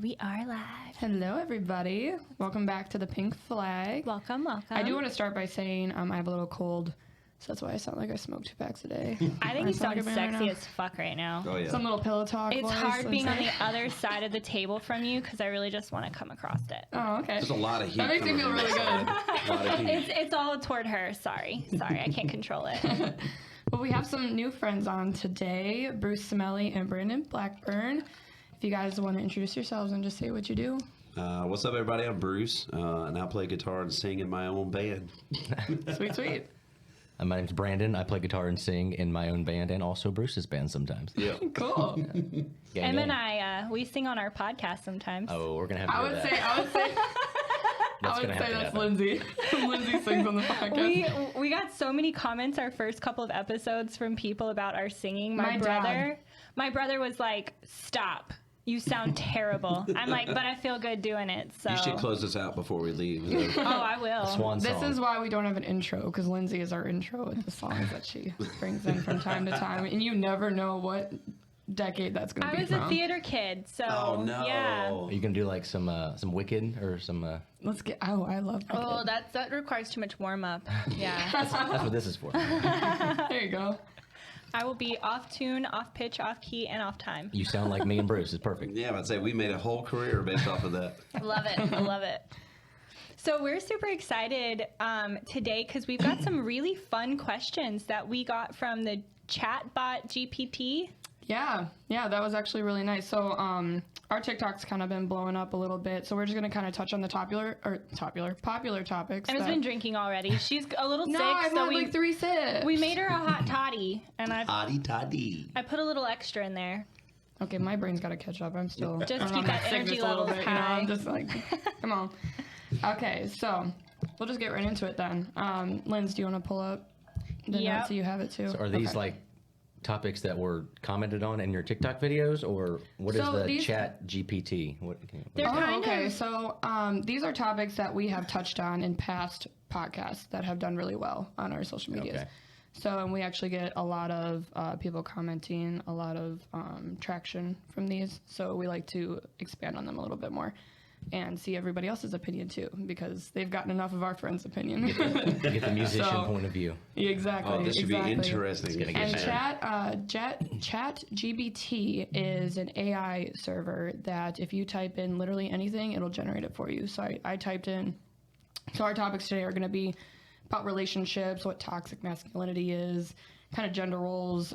we are live. Hello, everybody. Welcome back to the Pink Flag. Welcome, welcome. I do want to start by saying I have a little cold, so that's why I sound like I smoke 2 packs a day. I think you sound like sexy as fuck right now. Oh, yeah. Some little pillow talk. It's voice, hard being on say. the other side of the table from you because I really just want to come across it. Oh, okay. There's a lot of heat. That makes me feel coming really from good. this. A lot of heat. It's all toward her. Sorry, I can't control it. Well, we have some new friends on today, Bruce Smelley and Brandon Blackburn. If you guys want to introduce yourselves and just say what you do. What's up, everybody? I'm Bruce, and I play guitar and sing in my own band. Sweet, sweet. My name's Brandon. I play guitar and sing in my own band and also Bruce's band sometimes. Yeah. Cool. Gang, Em and gang. I, we sing on our podcast sometimes. Oh, we're gonna have to I do would that. say That's gonna have to that's happen. Lindsey. Lindsey sings on the podcast. We got so many comments our first couple of episodes from people about our singing. My dad. My brother was like, "Stop. You sound terrible." I'm like, "But I feel good doing it." So You should close this out before we leave. So. Oh, I will. Swan This song. is why we don't have an intro, because Lindsay is our intro with the songs that she brings in from time to time, and you never know what decade that's going to I be was from. a theater kid, so Oh, no. yeah. Are you gonna do like some Wicked or some? Let's get. Oh, I love. Oh, that requires too much warm up. Yeah, That's what this is for. There you go. I will be off tune, off pitch, off key, and off time. You sound like me and Bruce. It's perfect. Yeah, I'd say we made a whole career based off of that. Love it. I love it. So we're super excited today because we've got some really fun questions that we got from the chatbot GPT. Yeah, that was actually really nice. So, our TikTok's kind of been blowing up a little bit, so we're just gonna kind of touch on the popular topics. Emma's been drinking already. She's a little No, sick, I've so had like 3 sips. we made her a hot toddy, and Toddy toddy. I put a little extra in there. Okay, my brain's got to catch up. I'm still Just I'm keep on that sickness energy a little levels bit, you know? high. I'm just like, come on. Okay, so we'll just get right into it then. Linz, do you want to pull up the Yep. notes so you have it too? So are these Okay. like topics that were commented on in your TikTok videos, or what is So the these- Chat GPT? They're Oh, kind okay. of So these are topics that we have touched on in past podcasts that have done really well on our social medias. Okay. So, and we actually get a lot of people commenting, a lot of traction from these. So we like to expand on them a little bit more and see everybody else's opinion too, because they've gotten enough of our friends' opinion. Get the musician So- point of view. Exactly. Oh, this should exactly. be interesting. It's gonna get And Yeah. Chat GBT is an AI server that if you type in literally anything, it'll generate it for you. So I typed in, so our topics today are going to be about relationships, what toxic masculinity is, kind of gender roles,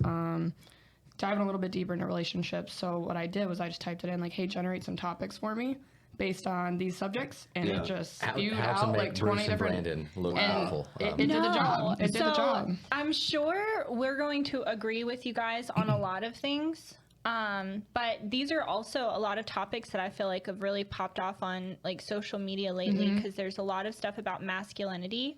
diving a little bit deeper into relationships. So what I did was I just typed it in like, hey, generate some topics for me based on these subjects, and Yeah. it just How spewed to out make like 20 Bruce and different. Brandon look and awful. it did the job. It did the job. I'm sure we're going to agree with you guys on a lot of things. But these are also a lot of topics that I feel like have really popped off on like social media lately because there's a lot of stuff about masculinity.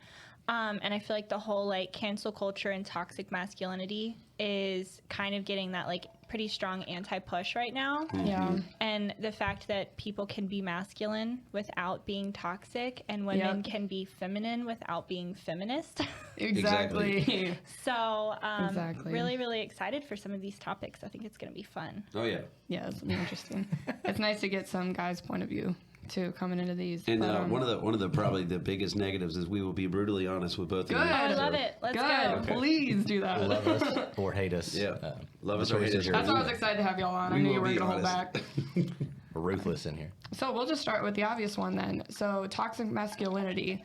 And I feel like the whole like cancel culture and toxic masculinity is kind of getting that like pretty strong anti-push right now. Yeah. And the fact that people can be masculine without being toxic and women Yep. can be feminine without being feminist. Exactly. So, Exactly. really, really excited for some of these topics. I think it's going to be fun. Oh, yeah. Yeah, it's gonna be interesting. It's nice to get some guys' point of view too coming into these. And But, one of the probably the biggest negatives is we will be brutally honest with both Good. of you. I Good. love it. Let's good. go. Please do that. Love us or hate us. Yeah. Love us the or hate choice us. is yours. That's why I was excited to have y'all on. I We knew will you weren't be gonna hold honest. back. We're ruthless in here. So we'll just start with the obvious one then. So toxic masculinity.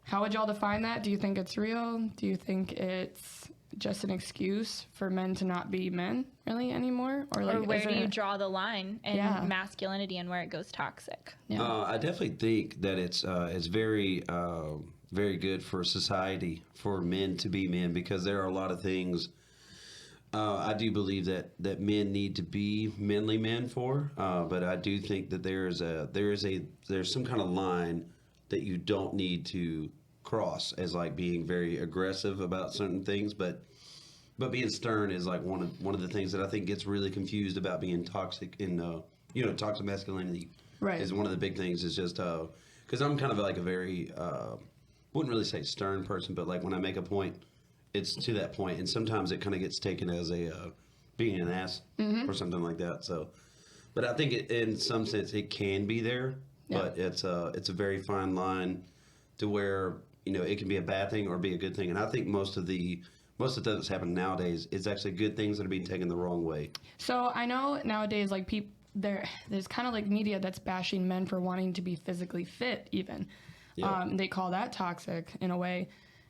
How would y'all define that? Do you think it's real? Do you think it's just an excuse for men to not be men really anymore? Or like Or where is do it- you draw the line in Yeah. masculinity and where it goes toxic? Yeah. I definitely think that it's very very good for society for men to be men, because there are a lot of things I do believe that men need to be manly men for, but I do think that there's some kind of line that you don't need to cross as like being very aggressive about certain things, but being stern is like one of the things that I think gets really confused about being toxic in toxic masculinity. Right. Is one of the big things is just because I'm kind of like a very wouldn't really say stern person, but like when I make a point, it's to that point, and sometimes it kind of gets taken as a being an ass or something like that. So, But I think in some sense it can be there, but it's a very fine line to where, you know, it can be a bad thing or be a good thing. And I think most of the stuff that's happening nowadays is actually good things that are being taken the wrong way. So I know nowadays, like, there's kind of like media that's bashing men for wanting to be physically fit even. Yeah. They call that toxic in a way.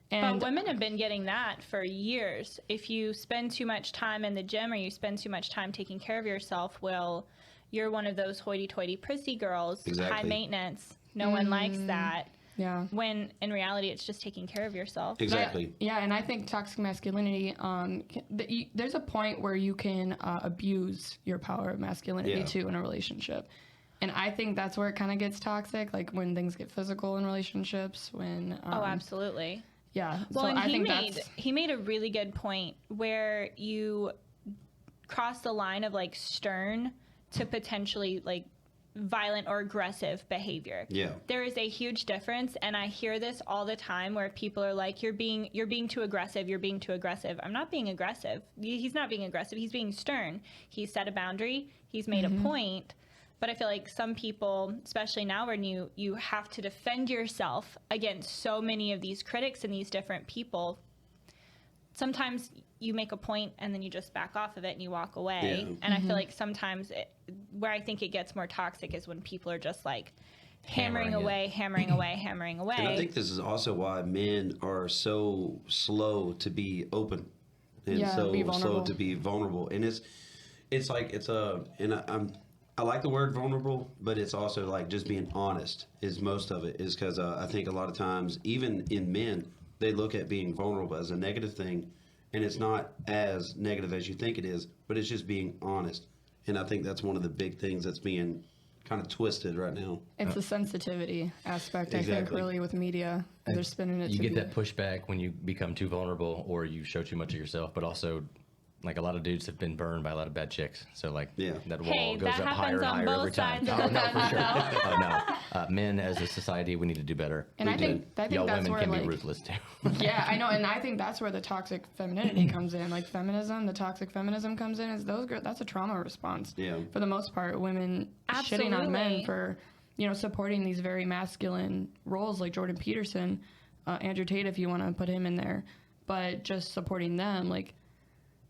But women have been getting that for years. If you spend too much time in the gym or you spend too much time taking care of yourself, well, you're one of those hoity-toity prissy girls, high maintenance. No one likes that. Yeah. When in reality, it's just taking care of yourself. Exactly. Yeah, and I think toxic masculinity, there's a point where you can abuse your power of masculinity too in a relationship. And I think that's where it kind of gets toxic, like when things get physical in relationships, when... oh, absolutely. Yeah. Well, so and I think he made a really good point where you cross the line of like stern to potentially like violent or aggressive behavior. Yeah. There is a huge difference, and I hear this all the time where people are like, you're being too aggressive, you're being too aggressive. I'm not being aggressive. He's not being aggressive. He's being stern. He set a boundary. He's made a point. But I feel like some people, especially now when you have to defend yourself against so many of these critics and these different people, sometimes you make a point and then you just back off of it and you walk away. Yeah. And I feel like sometimes where I think it gets more toxic is when people are just like hammering away. And I think this is also why men are so slow to be open and so slow to be vulnerable. And I like the word vulnerable, but it's also like just being honest is most of it, is because I think a lot of times, even in men, they look at being vulnerable as a negative thing, and it's not as negative as you think it is, but it's just being honest. And I think that's one of the big things that's being kind of twisted right now. It's the sensitivity aspect, I think, really, with media. They're spinning it. You get that pushback when you become too vulnerable or you show too much of yourself, but also, like, a lot of dudes have been burned by a lot of bad chicks. So, like, that wall goes up higher and higher every time. Oh, no, for sure. Oh, no. Men, as a society, we need to do better. And I think y'all that's women where, can like, be ruthless, too. Yeah, I know. And I think that's where the toxic femininity comes in. Like, feminism, the toxic feminism comes in. Is those girls, that's a trauma response. Yeah. For the most part, women shitting on men for, supporting these very masculine roles like Jordan Peterson, Andrew Tate, if you want to put him in there. But just supporting them, like,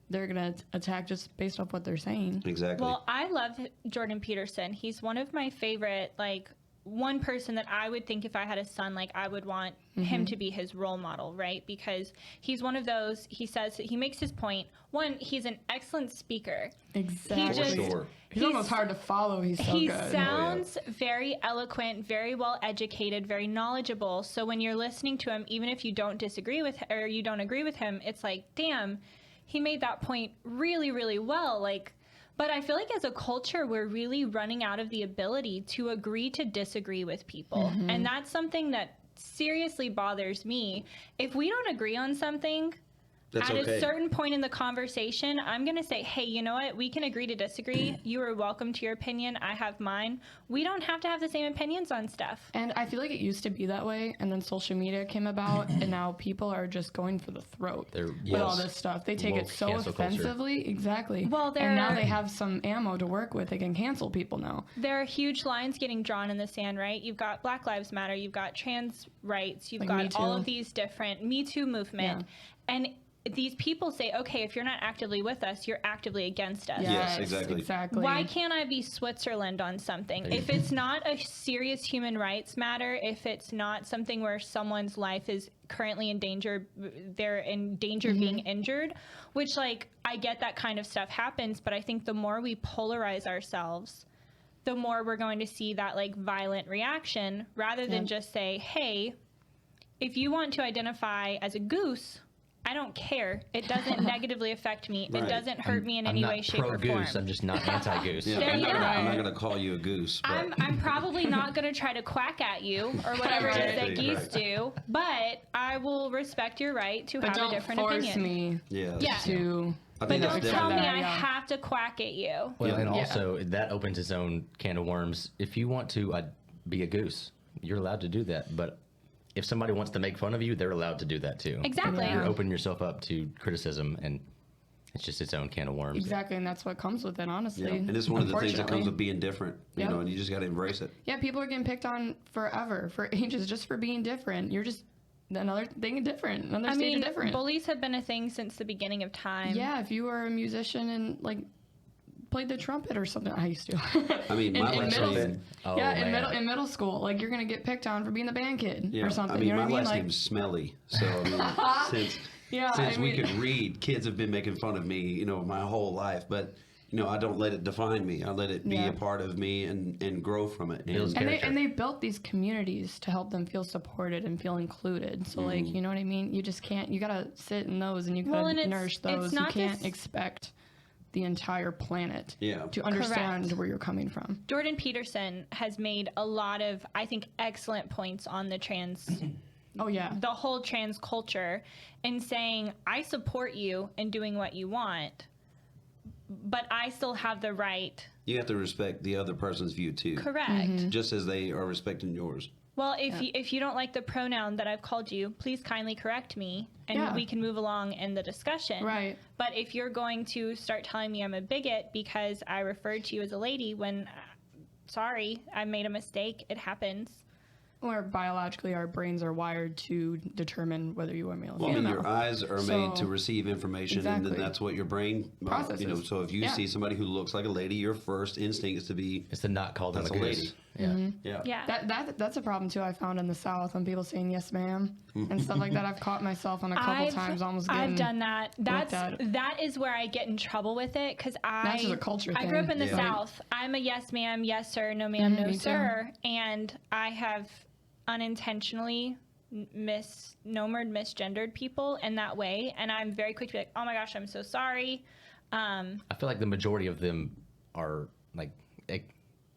they're going to attack just based off what they're saying. Exactly. Well, I love Jordan Peterson. He's one of my favorite, like, one person that I would think if I had a son, like, I would want him to be his role model, right? Because he's one of those, he makes his point. One, he's an excellent speaker. Exactly. He's almost hard to follow. He's so good. He sounds very eloquent, very well educated, very knowledgeable. So when you're listening to him, even if you don't disagree with or you don't agree with him, it's like, damn, he made that point really, really well. Like, but I feel like as a culture, we're really running out of the ability to agree to disagree with people. And that's something that seriously bothers me. If we don't agree on something, That's at okay. a certain point in the conversation, I'm going to say, hey, you know what? We can agree to disagree. You are welcome to your opinion. I have mine. We don't have to have the same opinions on stuff. And I feel like it used to be that way, and then social media came about, and now people are just going for the throat with all this stuff. They take it so offensively. Culture. Exactly. Well, and now they have some ammo to work with. They can cancel people now. There are huge lines getting drawn in the sand, right? You've got Black Lives Matter. You've got trans rights. You've got all of these different Me Too movement. Yeah. And these people say, okay, if you're not actively with us, you're actively against us. Yes, exactly. Why can't I be Switzerland on something? If it's not a serious human rights matter, if it's not something where someone's life is currently in danger, they're in danger of being injured, which, like, I get that kind of stuff happens, but I think the more we polarize ourselves, the more we're going to see that, like, violent reaction, rather than just say, hey, if you want to identify as a goose, I don't care. It doesn't negatively affect me. Right. It doesn't hurt me in any way, shape, or form. I'm just not anti-goose. Yeah, I'm not going to call you a goose. But. I'm probably not going to try to quack at you or whatever it is that geese do, but I will respect your right to have a different opinion. Don't force me to... But don't tell me I have to quack at you. Well, and also, that opens its own can of worms. If you want to be a goose, you're allowed to do that, but if somebody wants to make fun of you, they're allowed to do that too. Exactly. You're opening yourself up to criticism, and It's just its own can of worms. Exactly, and that's what comes with it, honestly. And it's one of the things that comes with being different, you know, and you just got to embrace it. Yeah, people are getting picked on forever, for ages, just for being different. You're just another thing different, another stage of different. Bullies have been a thing since the beginning of time. Yeah, if you were a musician and, like, played the trumpet or something. I used to. I mean, my last name. In middle school, like, you're gonna get picked on for being the band kid or something. I mean, you know my what last like, name's Smelley, so I mean, since we could read, kids have been making fun of me, you know, my whole life. But you know, I don't let it define me. I let it be a part of me and grow from it. And they built these communities to help them feel supported and feel included. So like, you know what I mean? You just can't. You gotta sit in those and you gotta nourish those. You can't expect the entire planet to understand where you're coming from. Jordan Peterson has made a lot of, I think, excellent points on the trans the whole trans culture, and saying, I support you in doing what you want, but I still have the right. You have to respect the other person's view too. Correct. Just as they are respecting yours. Well, if you don't like the pronoun that I've called you, please kindly correct me, and we can move along in the discussion. Right. But if you're going to start telling me I'm a bigot because I referred to you as a lady when, sorry, I made a mistake, it happens. Or biologically, our brains are wired to determine whether you are male or female. Well, I mean, your eyes are made to receive information, and then that's what your brain processes. You know, so if you see somebody who looks like a lady, your first instinct is to not call them a lady. That's a problem too. I found in the South when people saying yes, ma'am, and stuff like that. I've caught myself on a couple times almost getting. I've done that. That is where I get in trouble with it, because that's just a culture thing. I grew up in the South. I'm a yes, ma'am, yes, sir, no, ma'am, no, sir, and I have unintentionally misgendered people in that way, and I'm very quick to be like, oh my gosh, I'm so sorry. I feel like the majority of them are like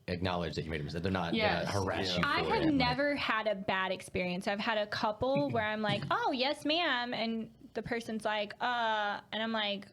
acknowledge that you made a mistake. They're not harass you for I have never had a bad experience. I've had a couple where I'm like, oh yes ma'am, and the person's like and I'm like,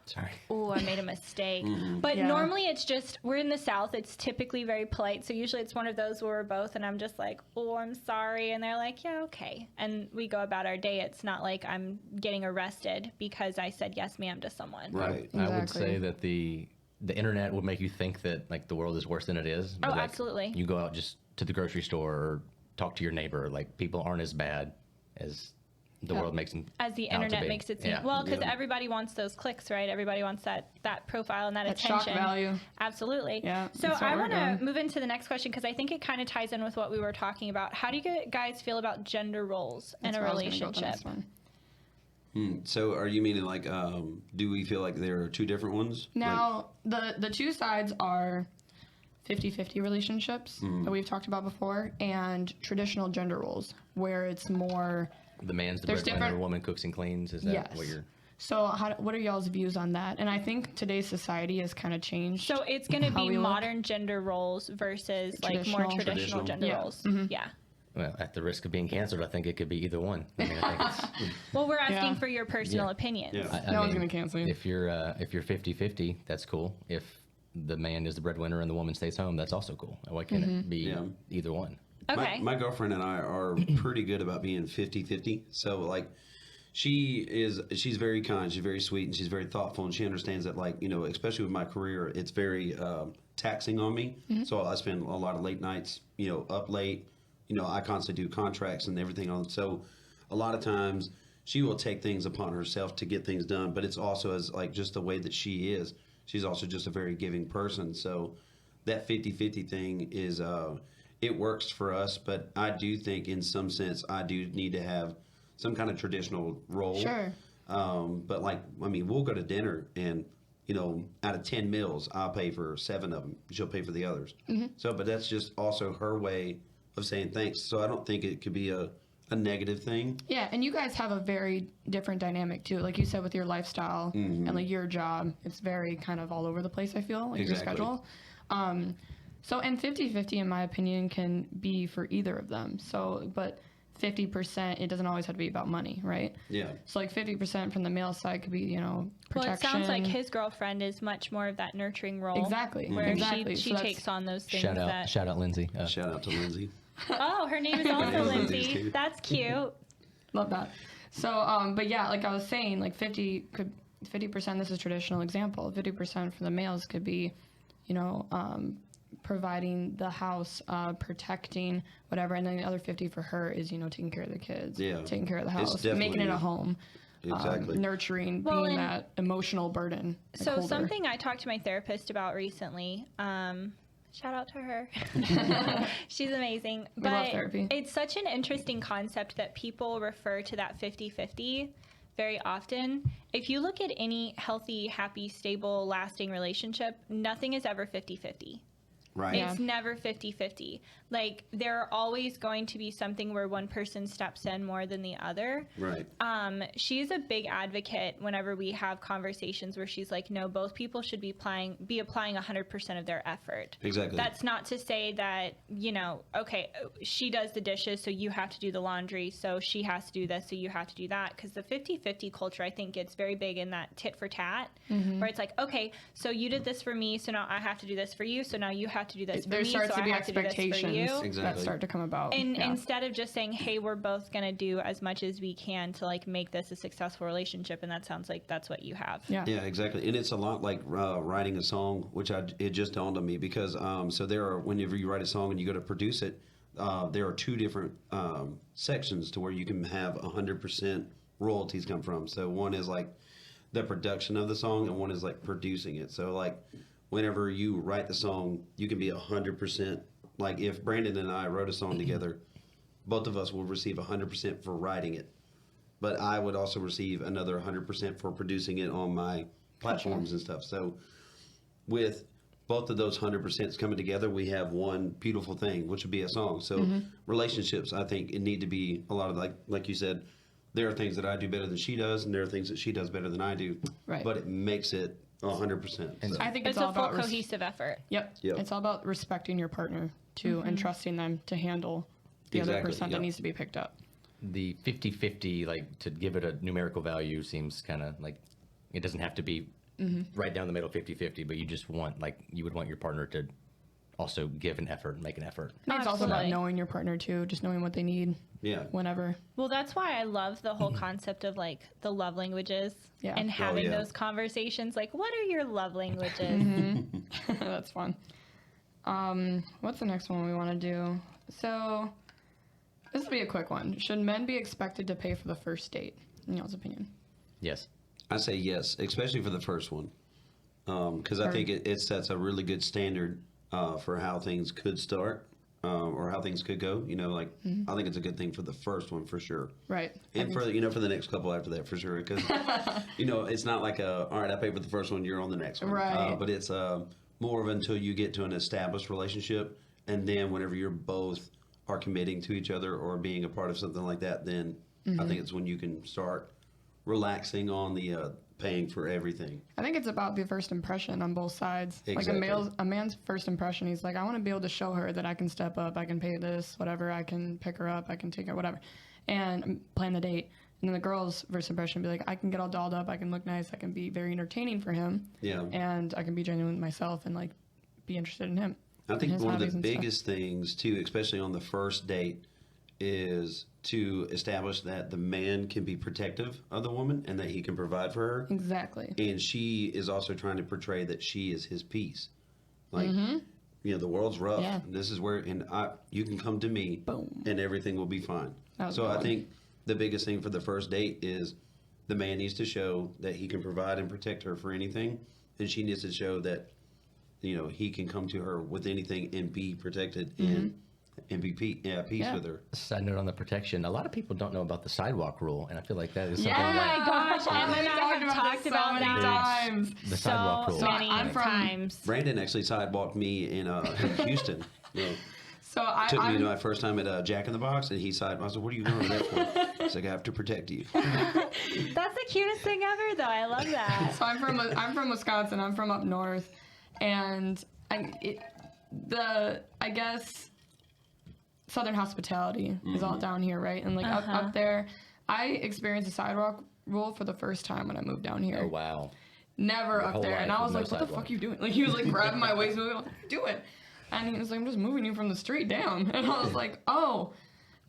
sorry. Oh, I made a mistake. But normally it's just, we're in the South. It's typically very polite. So usually it's one of those where we're both, and I'm just like, oh, I'm sorry. And they're like, yeah, okay. And we go about our day. It's not like I'm getting arrested because I said yes, ma'am to someone. Right. Exactly. I would say that the internet would make you think that like the world is worse than it is. Oh, like, absolutely. You go out just to the grocery store or talk to your neighbor. Like, people aren't as bad as the world makes them as the internet makes it seem. Well, because everybody wants those clicks, right? Everybody wants that profile and that attention. Shock value. Absolutely. Yeah. So I want to move into the next question, because I think it kind of ties in with what we were talking about. How do you guys feel about gender roles in a relationship? So are you meaning like, do we feel like there are two different ones? Now, the two sides are 50-50 relationships that we've talked about before, and traditional gender roles, where it's more... The man's the breadwinner, the woman cooks and cleans. Is that what you're... So what are y'all's views on that? And I think today's society has kind of changed. So it's going to be modern gender roles versus like more traditional gender roles. Yeah. Well, at the risk of being canceled, I think it could be either one. I mean, I think it's, well, we're asking for your personal opinions. Yeah. No one's going to cancel you. If you're 50-50, that's cool. If the man is the breadwinner and the woman stays home, that's also cool. Why can't it be either one? Okay. My girlfriend and I are pretty good about being 50-50. So like, she's very kind, she's very sweet, and she's very thoughtful, and she understands that, like, you know, especially with my career, it's very taxing on me. So I spend a lot of late nights, you know, up late. You know, I constantly do contracts and everything on. So a lot of times she will take things upon herself to get things done, but it's also as like just the way that she is. She's also just a very giving person. So that 50-50 thing is it works for us, but I do think in some sense I do need to have some kind of traditional role. Sure. But like, I mean, we'll go to dinner and, you know, out of 10 meals, I'll pay for 7 of them. She'll pay for the others. So, but that's just also her way of saying thanks. So I don't think it could be a negative thing. Yeah, and you guys have a very different dynamic too. Like you said, with your lifestyle and like your job, it's very kind of all over the place, I feel, like your schedule. So, and 50-50, in my opinion, can be for either of them. So, but 50%, it doesn't always have to be about money, right? Yeah. So, like 50% from the male side could be, you know, protection. Well, it sounds like his girlfriend is much more of that nurturing role. Exactly. Where she takes on those things. Shout out Lindsey. Shout out to Lindsey. Oh, her name is also Lindsey. That's cute. Love that. So, but yeah, like I was saying, like 50 could 50%, this is a traditional example, 50% for the males could be, providing the house, protecting, whatever. And then the other 50 for her is, taking care of the kids, taking care of the house, making it a home. Exactly. Nurturing, being that emotional burden. So something I talked to my therapist about recently, shout out to her. She's amazing. We love therapy. It's such an interesting concept that people refer to that 50-50 very often. If you look at any healthy, happy, stable, lasting relationship, nothing is ever 50-50. Right. It's never 50-50. Like, there are always going to be something where one person steps in more than the other. Right. She's a big advocate whenever we have conversations where she's like, no, both people should be applying 100% of their effort. Exactly. That's not to say that, okay, she does the dishes, so you have to do the laundry, so she has to do this, so you have to do that. Because the 50-50 culture, I think, gets very big in that tit for tat, where it's like, okay, so you did this for me, so now I have to do this for you, so now you have to do this for me, so I have to do this for you. Exactly. That start to come about. And instead of just saying, hey, we're both going to do as much as we can to like make this a successful relationship, and that sounds like that's what you have. Yeah, exactly. And it's a lot like writing a song, which it just dawned on me because so there are, whenever you write a song and you go to produce it, there are two different sections to where you can have 100% royalties come from. So one is like the production of the song, and one is like producing it. So like whenever you write the song, you can be 100%. Like if Brandon and I wrote a song together, both of us will receive 100% for writing it. But I would also receive another 100% for producing it on my platforms and stuff. So with both of those 100% coming together, we have one beautiful thing, which would be a song. So relationships, I think, it need to be a lot of like you said, there are things that I do better than she does, and there are things that she does better than I do. Right. But it makes it 100%. And I think it's all about cohesive effort. Yep. It's all about respecting your partner too, and trusting them to handle the other percent that needs to be picked up. The 50-50, like to give it a numerical value, seems kind of like it doesn't have to be right down the middle 50-50, but you just want, like, you would want your partner to also give an effort and make an effort. I think it's also about knowing your partner too, just knowing what they need. Yeah. Whenever. Well, that's why I love the whole concept of like the love languages and having those conversations. Like, what are your love languages? That's fun. What's the next one we want to do? So, this will be a quick one. Should men be expected to pay for the first date? In y'all's opinion? Yes. I say yes, especially for the first one. Because I think it sets a really good standard for how things could start. Or how things could go, I think it's a good thing for the first one for sure. Right. And for the next couple after that for sure, because it's not like all right, I paid for the first one, you're on the next one. Right. But it's more of until you get to an established relationship, and then whenever you're both are committing to each other or being a part of something like that, then I think it's when you can start relaxing on the paying for everything. I think it's about the first impression on both sides. Exactly. Like a man's first impression, he's like, I want to be able to show her that I can step up, I can pay this, whatever, I can pick her up, I can take her, whatever, and plan the date. And then the girl's first impression be like, I can get all dolled up, I can look nice, I can be very entertaining for him, and I can be genuine with myself and like be interested in him. I think one of the biggest things too, especially on the first date, is to establish that the man can be protective of the woman and that he can provide for her. Exactly. And she is also trying to portray that she is his piece. Like, the world's rough. Yeah. This is where, you can come to me, boom, and everything will be fine. So I think the biggest thing for the first date is the man needs to show that he can provide and protect her for anything, and she needs to show that, he can come to her with anything and be protected and be peace with her. Side note on the protection, a lot of people don't know about the sidewalk rule, and I feel like that is something oh my gosh, Emma and I have talked about that times. The sidewalk rule. So many times. Brandon actually sidewalked me in Houston. So took me to my first time at Jack in the Box, and he sidewalked. I said, "What are you doing that for?" He's like, "I have to protect you." That's the cutest thing ever, though. I love that. So I'm from Wisconsin. I'm from up north, and I guess Southern hospitality is all down here, right? And like up there, I experienced a sidewalk rule for the first time when I moved down here. Oh wow! Never up there, and I was like, "What the fuck are you doing?" Like he was like grabbing my waist, moving, like, "Do it," and he was like, "I'm just moving you from the street down," and I was like, "Oh."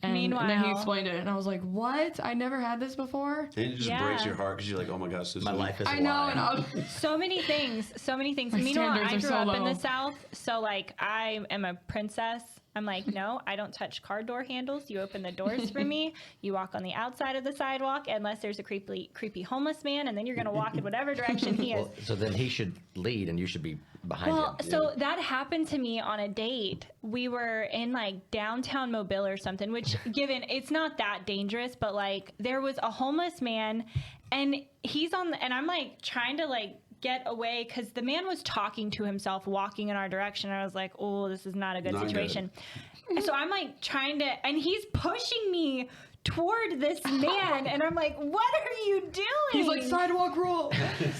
And then he Meanwhile- explained it, and I was like, "What? I never had this before." And it just Yeah. breaks your heart because you're like, oh my gosh, this My is life is a I know, lie. and I was, So many things. My Meanwhile, standards I are grew so up in low. the South, so like I am a princess. I'm like, no, I don't touch car door handles. You open the doors for me. You walk on the outside of the sidewalk unless there's a creepy homeless man, and then you're gonna walk in whatever direction he is. Well, so then he should lead, and you should be behind Well, him. so that happened to me on a date. We were in like downtown Mobile or something, which given it's not that dangerous, but like there was a homeless man and and I'm like trying to like get away because the man was talking to himself walking in our direction. I was like, oh, this is not a good Not situation. So I'm like trying to, and he's pushing me toward this man, and I'm like, what are you doing? he's like, "Sidewalk rule,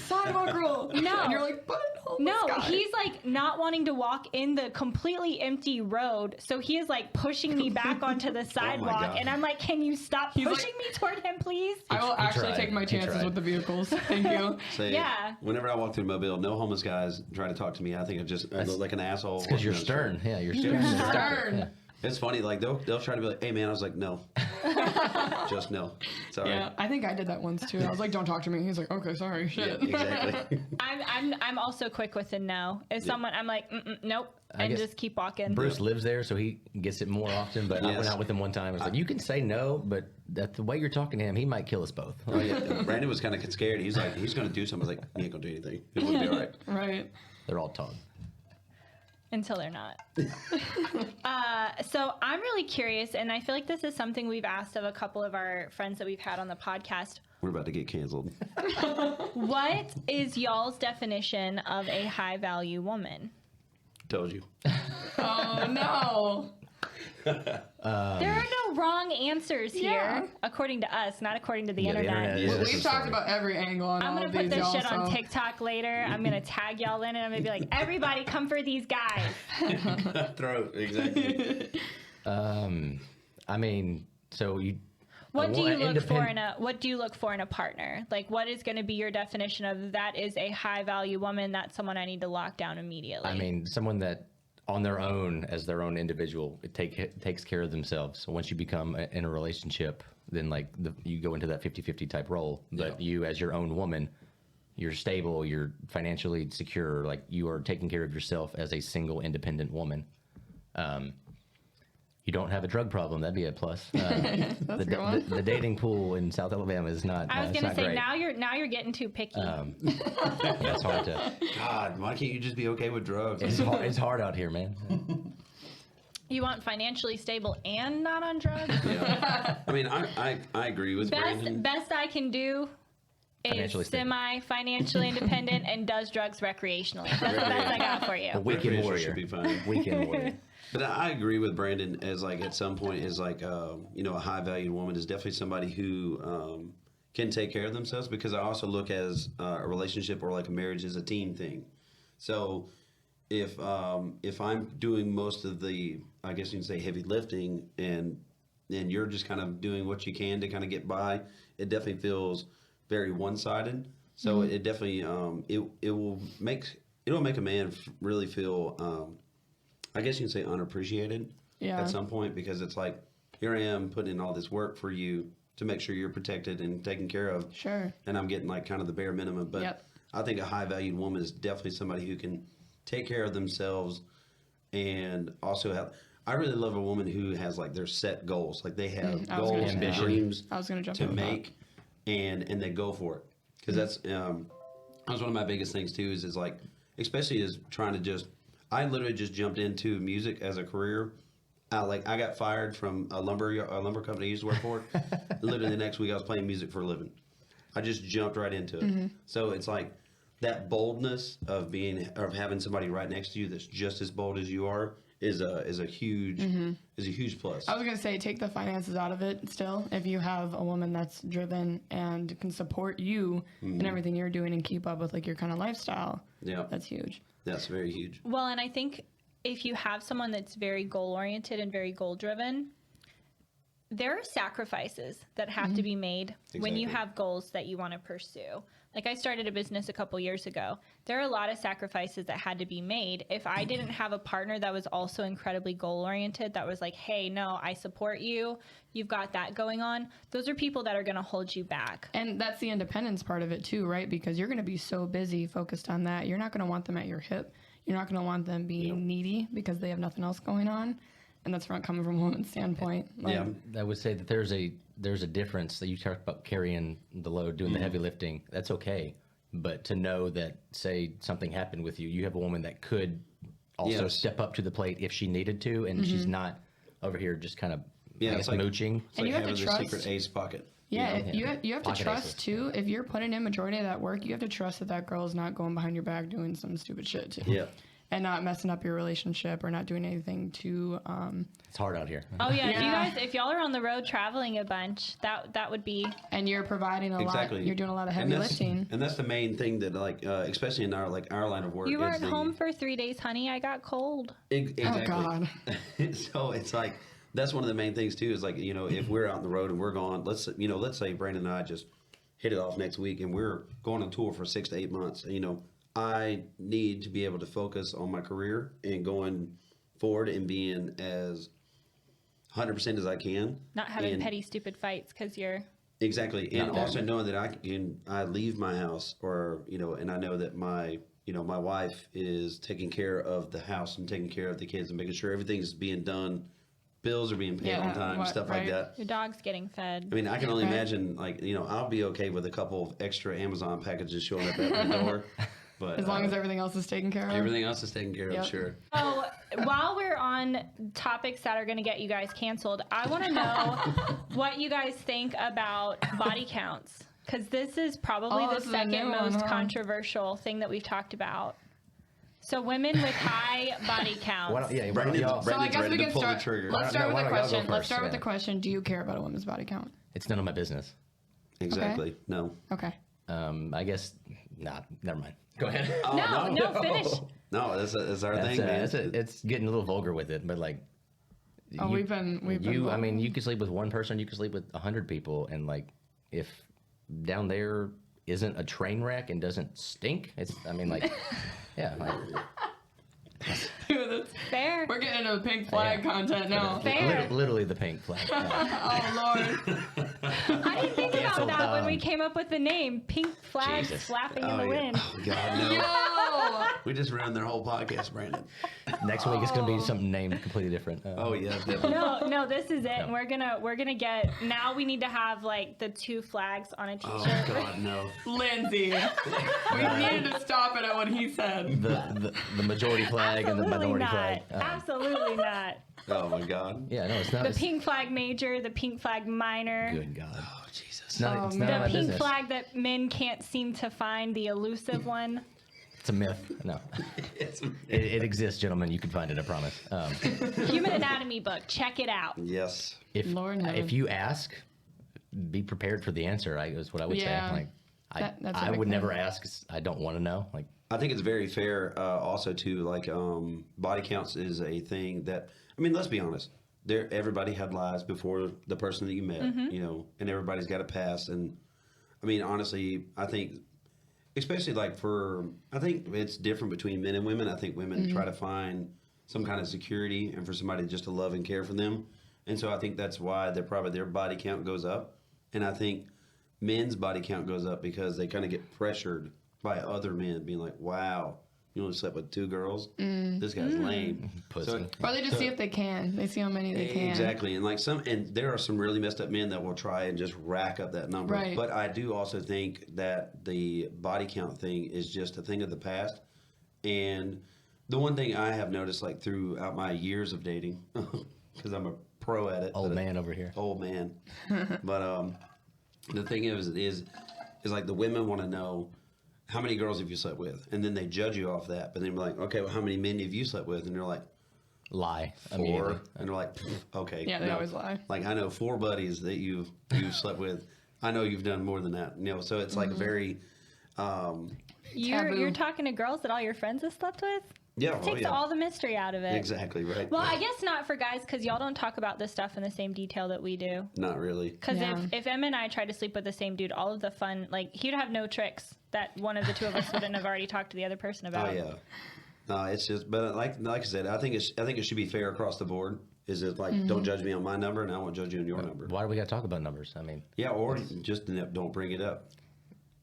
sidewalk rule." No. And you're like, "But No, homeless guy." he's like not wanting to walk in the completely empty road. So he is like pushing me back onto the sidewalk. God. And I'm like, can you stop pushing like- me toward him, please? I will actually tried. take my He chances tried. with the vehicles. Thank you. Say, Yeah. Whenever I walk through Mobile, no homeless guys try to talk to me. I think I look like an asshole. Because you're walking down the stern. Yeah, you're stern. Stern. Yeah. It's funny, like they'll try to be like, "Hey man," I was like, "No, just no." Sorry. Yeah, I think I did that once too. I was like, "Don't talk to me." He's like, "Okay, sorry." Yeah, Shit. exactly. I'm also quick with a no. If someone, I'm like, nope, I and guess just keep walking. Bruce lives there, so he gets it more often. But I went Yes. out with him one time. I was like, you can say no, but that the way you're talking to him, he might kill us both. Oh, yeah. Brandon was kind of scared. He's like, he's going to do something. I was like, he ain't going to do anything. It will be all right. Right. They're all taught. Until they're not. So I'm really curious, and I feel like this is something we've asked of a couple of our friends that we've had on the podcast. We're about to get canceled. What is y'all's definition of a high value woman? Told you. Oh no. There are no wrong answers here, Yeah. according to us, not according to the Yeah, the internet. internet is- We've talked about every angle on I'm all gonna of put these, this y'all. shit on So TikTok later. I'm gonna tag y'all in, and I'm gonna be like, everybody come for these guys. Throat, exactly. I mean, so you. What do you look for independent- what do you look for in a partner? Like, what is going to be your definition of that is a high value woman? That's someone I need to lock down immediately. I mean, someone that on their own, as their own individual, takes care of themselves. So once you become in a relationship, then like you go into that 50-50 type role. But you, as your own woman, you're stable, you're financially secure, like you are taking care of yourself as a single independent woman. You don't have a drug problem. That'd be a plus. The dating pool in South Alabama is not. I was it's going to not say great. now you're getting too picky. That's hard to. God, why can't you just be okay with drugs? It's hard out here, man. You want financially stable and not on drugs? Yeah. I mean, I agree with Brandon. Best I can do is Financially stable. semi-financially independent and does drugs recreationally. That's the best I got for you. A weekend Recreational warrior. should be fine. Weekend warrior. But I agree with Brandon as like at some point is like a high valued woman is definitely somebody who can take care of themselves, because I also look as a relationship or like a marriage as a team thing. So if I'm doing most of the, I guess you can say, heavy lifting and you're just kind of doing what you can to kind of get by, it definitely feels very one sided. So it definitely it'll make a man really feel. I guess you can say unappreciated Yeah. at some point, because it's like, here I am putting in all this work for you to make sure you're protected and taken care of. Sure. And I'm getting like kind of the bare minimum. But Yep. I think a high valued woman is definitely somebody who can take care of themselves and also have. I really love a woman who has like their set goals. Like they have I was gonna goals say and that. dreams I was gonna jump to in with that. make and they go for it. Because that's one of my biggest things too is like, especially is trying to just, I literally just jumped into music as a career. I got fired from a lumber company I used to work for. Literally the next week I was playing music for a living. I just jumped right into it. So it's like that boldness of having somebody right next to you that's just as bold as you are is a huge plus. I was gonna say, take the finances out of it. Still, if you have a woman that's driven and can support you in everything you're doing and keep up with like your kind of lifestyle, Yeah, that's huge. that's very huge. Well, and I think if you have someone that's very goal oriented and very goal driven, there are sacrifices that have to be made when you have goals that you want to pursue. Like I started a business a couple years ago. There are a lot of sacrifices that had to be made. If I didn't have a partner that was also incredibly goal oriented, that was like, hey, no, I support you. You've got that going on. Those are people that are going to hold you back. And that's the independence part of it too, right? Because you're going to be so busy focused on that. You're not going to want them at your hip. You're not going to want them being needy because they have nothing else going on. And that's coming from a woman's standpoint. Like, I would say that there's a difference that you talked about carrying the load, doing the heavy lifting. That's okay. But to know that, say, something happened with you, you have a woman that could also step up to the plate if she needed to, and she's not over here just kind of mooching. It's like you have to having trust- the secret ace pocket. Yeah, you have to Pocket trust aces. too. If you're putting in majority of that work, you have to trust that that girl is not going behind your back doing some stupid shit too. Yeah. And not messing up your relationship or not doing anything to. It's hard out here. Oh yeah, if y'all are on the road traveling a bunch, that would be. And you're providing a lot. You're doing a lot of heavy lifting. And that's the main thing that, like, especially in our line of work. You weren't home for 3 days, honey. I got cold. Exactly. Oh God. So it's like that's one of the main things too. Is like, you know, if we're out on the road and we're gone, let's say Brandon and I just hit it off next week and we're going on tour for 6 to 8 months. You know, I need to be able to focus on my career and going forward and being as 100% as I can. Not having And- petty, stupid fights because you're. Exactly, and also knowing that I leave my house, or and I know that my wife is taking care of the house and taking care of the kids and making sure everything's being done, bills are being paid on time, stuff like that. Your dog's getting fed. I mean, I can only imagine, like, I'll be okay with a couple of extra Amazon packages showing up at my door, but As long as everything else is taken care of. everything else is taken care of, sure. So while we're on topics that are going to get you guys canceled, I want to know what you guys think about body counts. Because this is probably the this is a new second one, most huh? controversial thing that we've talked about. So women with high body counts. Why don't, yeah, why don't Brandon's, y'all, So I Brandon's guess ready we to can pull start. the trigger. Let's start with why the don't y'all go question. Let's first? start with Yeah. the question. Do you care about a woman's body count? it's none of my business. Exactly. No. Okay. I guess, never mind. Go ahead. No, finish. No, that's our thing, man. It's getting a little vulgar with it, but like. Oh, we've been. I mean, you could sleep with one person, you could sleep with 100 people, and like, if down there isn't a train wreck and doesn't stink, yeah, like, Dude, that's Fair. We're getting into the pink flag content now. Fair. literally the pink flag. Yeah. Oh Lord. I didn't think about Canceled, that when we came up with the name. Pink flags Jesus. flapping in the wind. Oh, God, no. Yo. We just ruined their whole podcast, Brandon. Next week it's gonna be something named completely different. Oh, yeah, definitely. No, this is it. And we're gonna get. Now we need to have like the 2 flags on a Oh, t-shirt. God, no. Lindsay. We needed to stop it at what he said. the majority flag and the Absolutely minority not. flag. Absolutely not. Oh, my God. Yeah, no, it's not. The it's, pink flag major, the pink flag minor, Good God. Oh, Jesus. It's not, it's none the of my pink business. flag that men can't seem to find, the elusive one. It's a myth. No, it exists, gentlemen. You can find it. I promise. Human Anatomy book. Check it out. Yes. Lord heaven. If you ask, be prepared for the answer. Is what I would Yeah. say. Like, That's I what I would think. never ask. 'Cause I don't want to know. Like, I think it's very fair also to, like, body counts is a thing that, I mean, let's be honest. Everybody had lives before the person that you met, and everybody's got a past. And, I mean, honestly, I think, especially like I think it's different between men and women. I think women try to find some kind of security and for somebody just to love and care for them. And so I think that's why their body count goes up. And I think men's body count goes up because they kind of get pressured by other men being like, wow, you only slept with 2 girls? This guy's lame. pussy. Or they just see if they can. They see how many they can. Exactly. And like and there are some really messed up men that will try and just rack up that number. Right. But I do also think that the body count thing is just a thing of the past. And the one thing I have noticed, like, throughout my years of dating, because I'm a pro at it. Old man over here. Old man. But the thing is like the women want to know how many girls have you slept with, and then they judge you off that. But then they're like, okay, well, how many men have you slept with? And they're like, Lie. 4. Immediately. And they're like, okay. Yeah, they always lie. Like, I know 4 buddies that you've slept with. I know you've done more than that. So it's like very. Taboo. You're talking to girls that all your friends have slept with? Yeah, It takes all the mystery out of it. exactly right. Well, I guess not for guys because y'all don't talk about this stuff in the same detail that we do. Not really. Because Yeah. if Emma and I tried to sleep with the same dude, all of the fun, like, he'd have no tricks that one of the two of us wouldn't have already talked to the other person about. Oh yeah. No, it's just, but like I said, I think it should be fair across the board. Is it like, don't judge me on my number, and I won't judge you on your number. Why do we got to talk about numbers? I mean, Yeah, or just don't bring it up.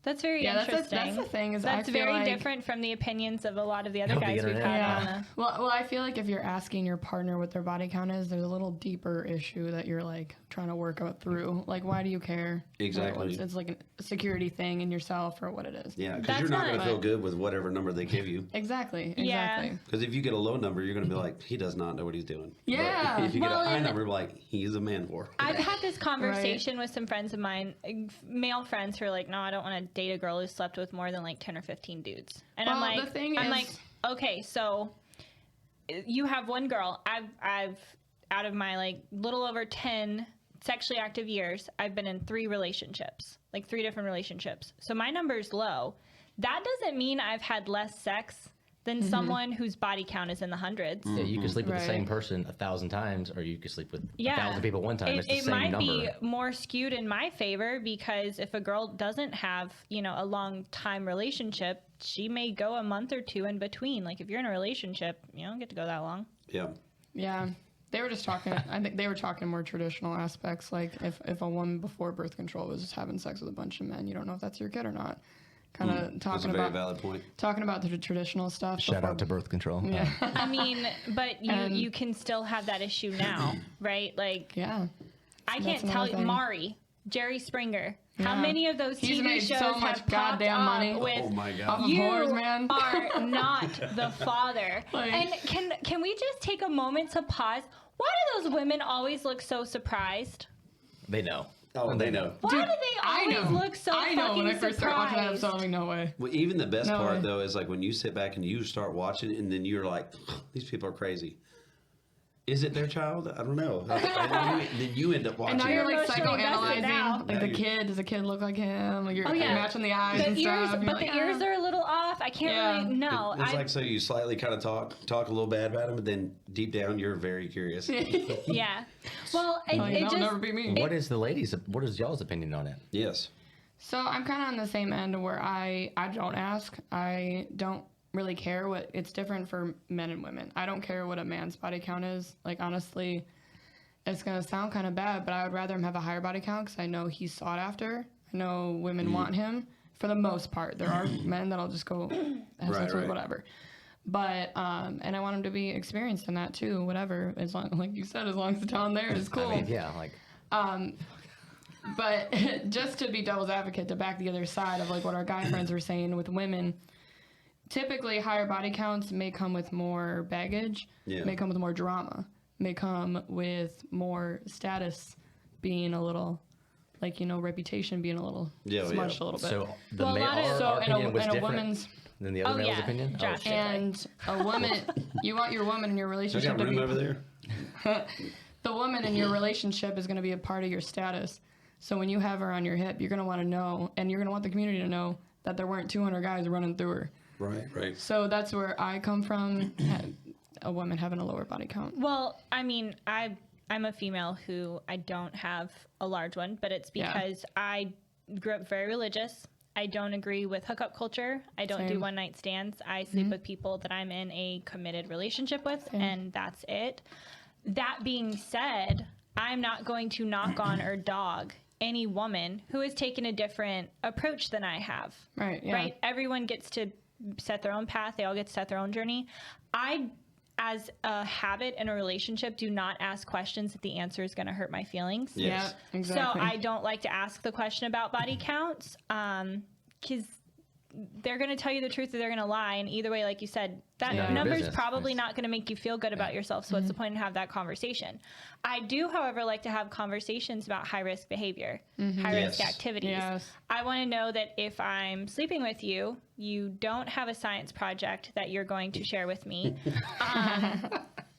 That's very interesting. That's the thing is That's I feel very like, different from the opinions of a lot of the other Of the guys we've internet. had on Yeah. the... Well, I feel like if you're asking your partner what their body count is, there's a little deeper issue that you're like trying to work out through. Like, why do you care? Exactly. It's like a security thing in yourself or what it is. Yeah, because That's you're not going not- to feel good with whatever number they give you. Exactly. Yeah. Exactly. Because if you get a low number, you're going to be like, he does not know what he's doing. Yeah. But if you get Well, a high and- number, like, he's a man whore. I've had this conversation with some friends of mine, male friends who are like, no, I don't want to date a girl who slept with more than like 10 or 15 dudes. And I'm Well, like, the thing I'm is- like, okay, so you have one girl. I've out of my like little over 10 sexually active years, I've been in 3 relationships, like 3 different relationships. So my number's low. That doesn't mean I've had less sex than someone whose body count is in the hundreds. yeah, you could sleep with the same Right. person 1,000 times, or you could sleep with Yeah. 1,000 people one time. It's the It same might number. be more skewed in my favor because if a girl doesn't have, a long time relationship, she may go a month or 2 in between. Like if you're in a relationship, you don't get to go that long. Yeah. Yeah. They were just talking, I think they were talking more traditional aspects. Like if a woman before birth control was just having sex with a bunch of men, you don't know if that's your kid or not. Kind of That's talking a very about valid point. talking about the traditional stuff. Shout before- out to birth control. Yeah. I mean, but you can still have that issue now, right? Like Yeah. I That's can't tell another you, thing. Mari, Jerry Springer. How Yeah. can of those He's TV made shows so have much popped goddamn up money. with Oh my Off God. of you whores, man. are not the father. Like- And can we just take a moment to pause? Why do those women always look so surprised? They know. Oh, they know. Why Dude, do they I always know. look so I know fucking when I first started watching that surprised? episode, I'm like, no way. Well, even the best No part, way. though, is like when you sit back and you start watching and then you're like, these people are crazy. Is it their child? I don't know. Then you end up watching. And now you're like emotionally invested now. psychoanalyzing. Like Now the you're- kid, does the kid look like him? Like you're, Oh, yeah. you're matching the eyes The and ears, stuff. but the ears are a little off. I can't Yeah. really know. It's like so you slightly kind of talk a little bad about him, but then deep down you're very curious. Yeah. Well, it That'll just never be me. What is what is y'all's opinion on it? Yes. So I'm kind of on the same end where I don't ask. I don't really care what it's different for men and women. I don't care what a man's body count is. Like honestly, it's gonna sound kind of bad, but I would rather him have a higher body count because I know he's sought after. I know women want him for the most part. There are men that'll just go have sex with right. whatever. But and I want him to be experienced in that too. Whatever, as long like you said, as long as the talent there is cool. I mean, yeah, like But just to be devil's advocate, to back the other side of like what our guy friends were saying with women, typically higher body counts may come with more baggage, Yeah. may come with more drama, may come with more status being a little, like, reputation being a little Yeah, smudged yeah. a little bit. so the Well, a male, lot of- our, So our in a, opinion was in a different woman's, than the other Oh, male's yeah, opinion. drastically. and a woman, you want your woman in your I relationship got to room be over there. the woman in your relationship is going to be a part of your status. So when you have her on your hip, you're going to want to know, and you're going to want the community to know that there weren't 200 guys running through her. Right. So that's where I come from, a woman having a lower body count. Well, I mean, I'm a female who I don't have a large one, but it's Yeah. because I grew up very religious. I don't agree with hookup culture. I don't do Same. one night stands. I sleep with people that I'm in a committed relationship with, and that's it. That being said, I'm not going to knock on or dog any woman who has taken a different approach than I have. Right, yeah. Right? Everyone gets to set their own path. They all get to set their own journey. I, as a habit in a relationship, do not ask questions that the answer is going to hurt my feelings. Yes. Yeah, exactly. So I don't like to ask the question about body counts because they're going to tell you the truth or they're going to lie. And either way, like you said, that Yeah. number's Business. probably It's- not going to make you feel good about yourself. So what's the point in have that conversation? I do, however, like to have conversations about high risk behavior, high risk Yes. activities. Yes. I want to know that if I'm sleeping with you, you don't have a science project that you're going to share with me.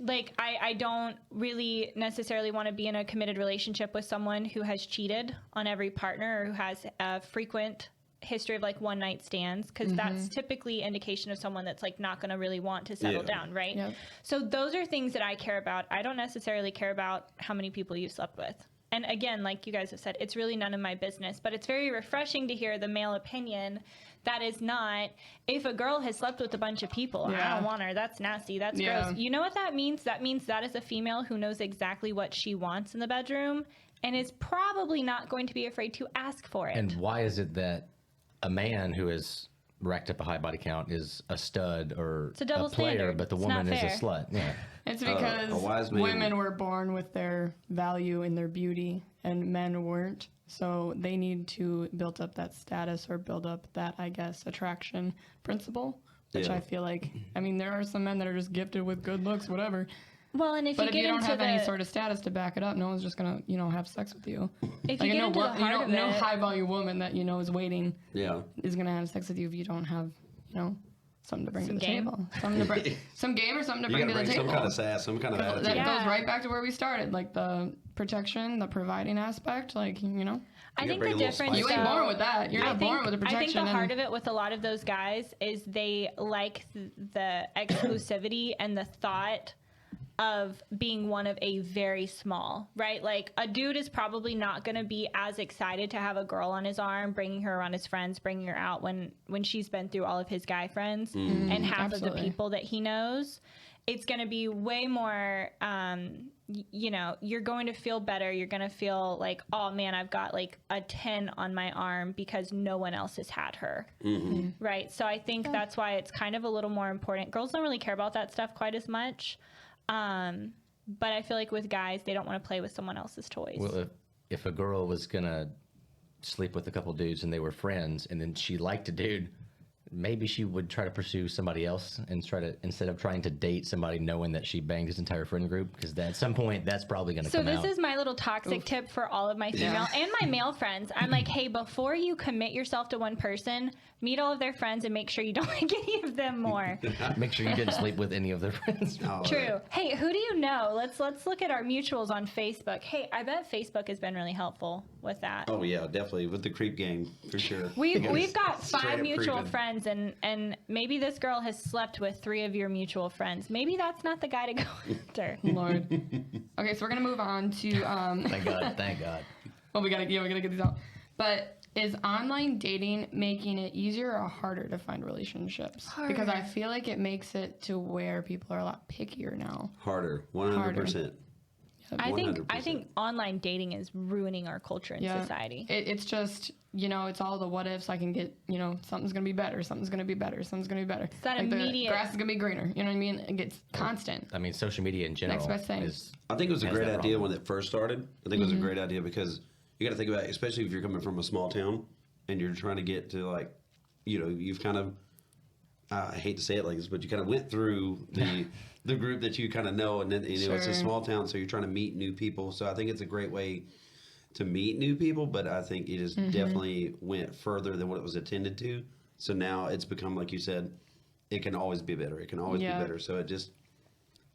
Like, I don't really necessarily want to be in a committed relationship with someone who has cheated on every partner or who has a frequent history of like one night stands, because that's typically indication of someone that's like not going to really want to settle down, right? Yep. So those are things that I care about. I don't necessarily care about how many people you slept with. And again, like you guys have said, it's really none of my business, but it's very refreshing to hear the male opinion that is not, if a girl has slept with a bunch of people, I don't want her, that's nasty, that's gross. You know what that means? That means that is a female who knows exactly what she wants in the bedroom and is probably not going to be afraid to ask for it. And why is it that a man who has racked up a high body count is a stud or a double player, standard. but the It's woman not is a fair. slut? Yeah. It's a wise because man. women were born with their value in their beauty and men weren't. So they need to build up that status or build up that, I guess, attraction principle, which Yeah. I feel like, I mean, there are some men that are just gifted with good looks, whatever. Well, and if But you if get you don't into have any the, sort of status to back it up, no one's just going to, have sex with you. if Like, you get into the heart of no it, high value woman that, is waiting Yeah. is going to have sex with you if you don't have, something to bring to the game. table. Something to bring, some game or something to You bring got to to the bring table. some kind of sass, some kind of That attitude. Yeah. goes right back to where we started, like the protection, the providing aspect, I You think gotta the bring a little difference. spice You ain't though- born with that. You're not born with the I think protection. the heart of it with a lot of those guys is they like the exclusivity and the thought of being one of a very small, right? Like a dude is probably not going to be as excited to have a girl on his arm, bringing her around his friends, bringing her out when she's been through all of his guy friends and half of the Absolutely. people that he knows. It's going to be way more, you're going to feel better. You're going to feel like, oh man, I've got like a 10 on my arm because no one else has had her. Right. So I think that's why it's kind of a little more important. Girls don't really care about that stuff quite as much. But I feel like with guys, they don't want to play with someone else's toys. Well, if a girl was gonna sleep with a couple dudes and they were friends, and then she liked a dude, maybe she would try to pursue somebody else and instead of trying to date somebody knowing that she banged his entire friend group, because at some point that's probably gonna So come this out. is my little toxic tip for all of my female and my male friends. I'm like, hey, before you commit yourself to one person, meet all of their friends and make sure you don't like any of them more. Make sure you didn't sleep with any of their friends. Oh, True. Hey, who do you know? Let's look at our mutuals on Facebook. Hey, I bet Facebook has been really helpful with that. Oh yeah, definitely with the creep game for sure. We've got Straight 5 up mutual creeping. friends, and maybe this girl has slept with 3 of your mutual friends. Maybe that's not the guy to go after. Lord. Okay, so we're gonna move on to Thank God. Thank God. well, we gotta get these out. But is online dating making it easier or harder to find relationships? Because I feel like it makes it to where people are a lot pickier now. Harder, 100%. I think 100%. online dating is ruining our culture and society. It's just, it's all the what ifs. I can get, something's going to be better. Something's going to be better. Something's going to be better. It's that the immediate- grass is going to be greener. You know what I mean? It gets constant. I mean, social media in general Next best thing. is. I think it was a has great that idea problem. when it first started. I think it was a great idea because you got to think about it, especially if you're coming from a small town and you're trying to get to like, you've kind of, I hate to say it like this, but you kind of went through the group that you kind of know, and then it's a Sure. small town, so you're trying to meet new people. So I think it's a great way to meet new people, but I think it has definitely went further than what it was intended to. So now it's become, like you said, it can always be better. It can always Yeah. be better. So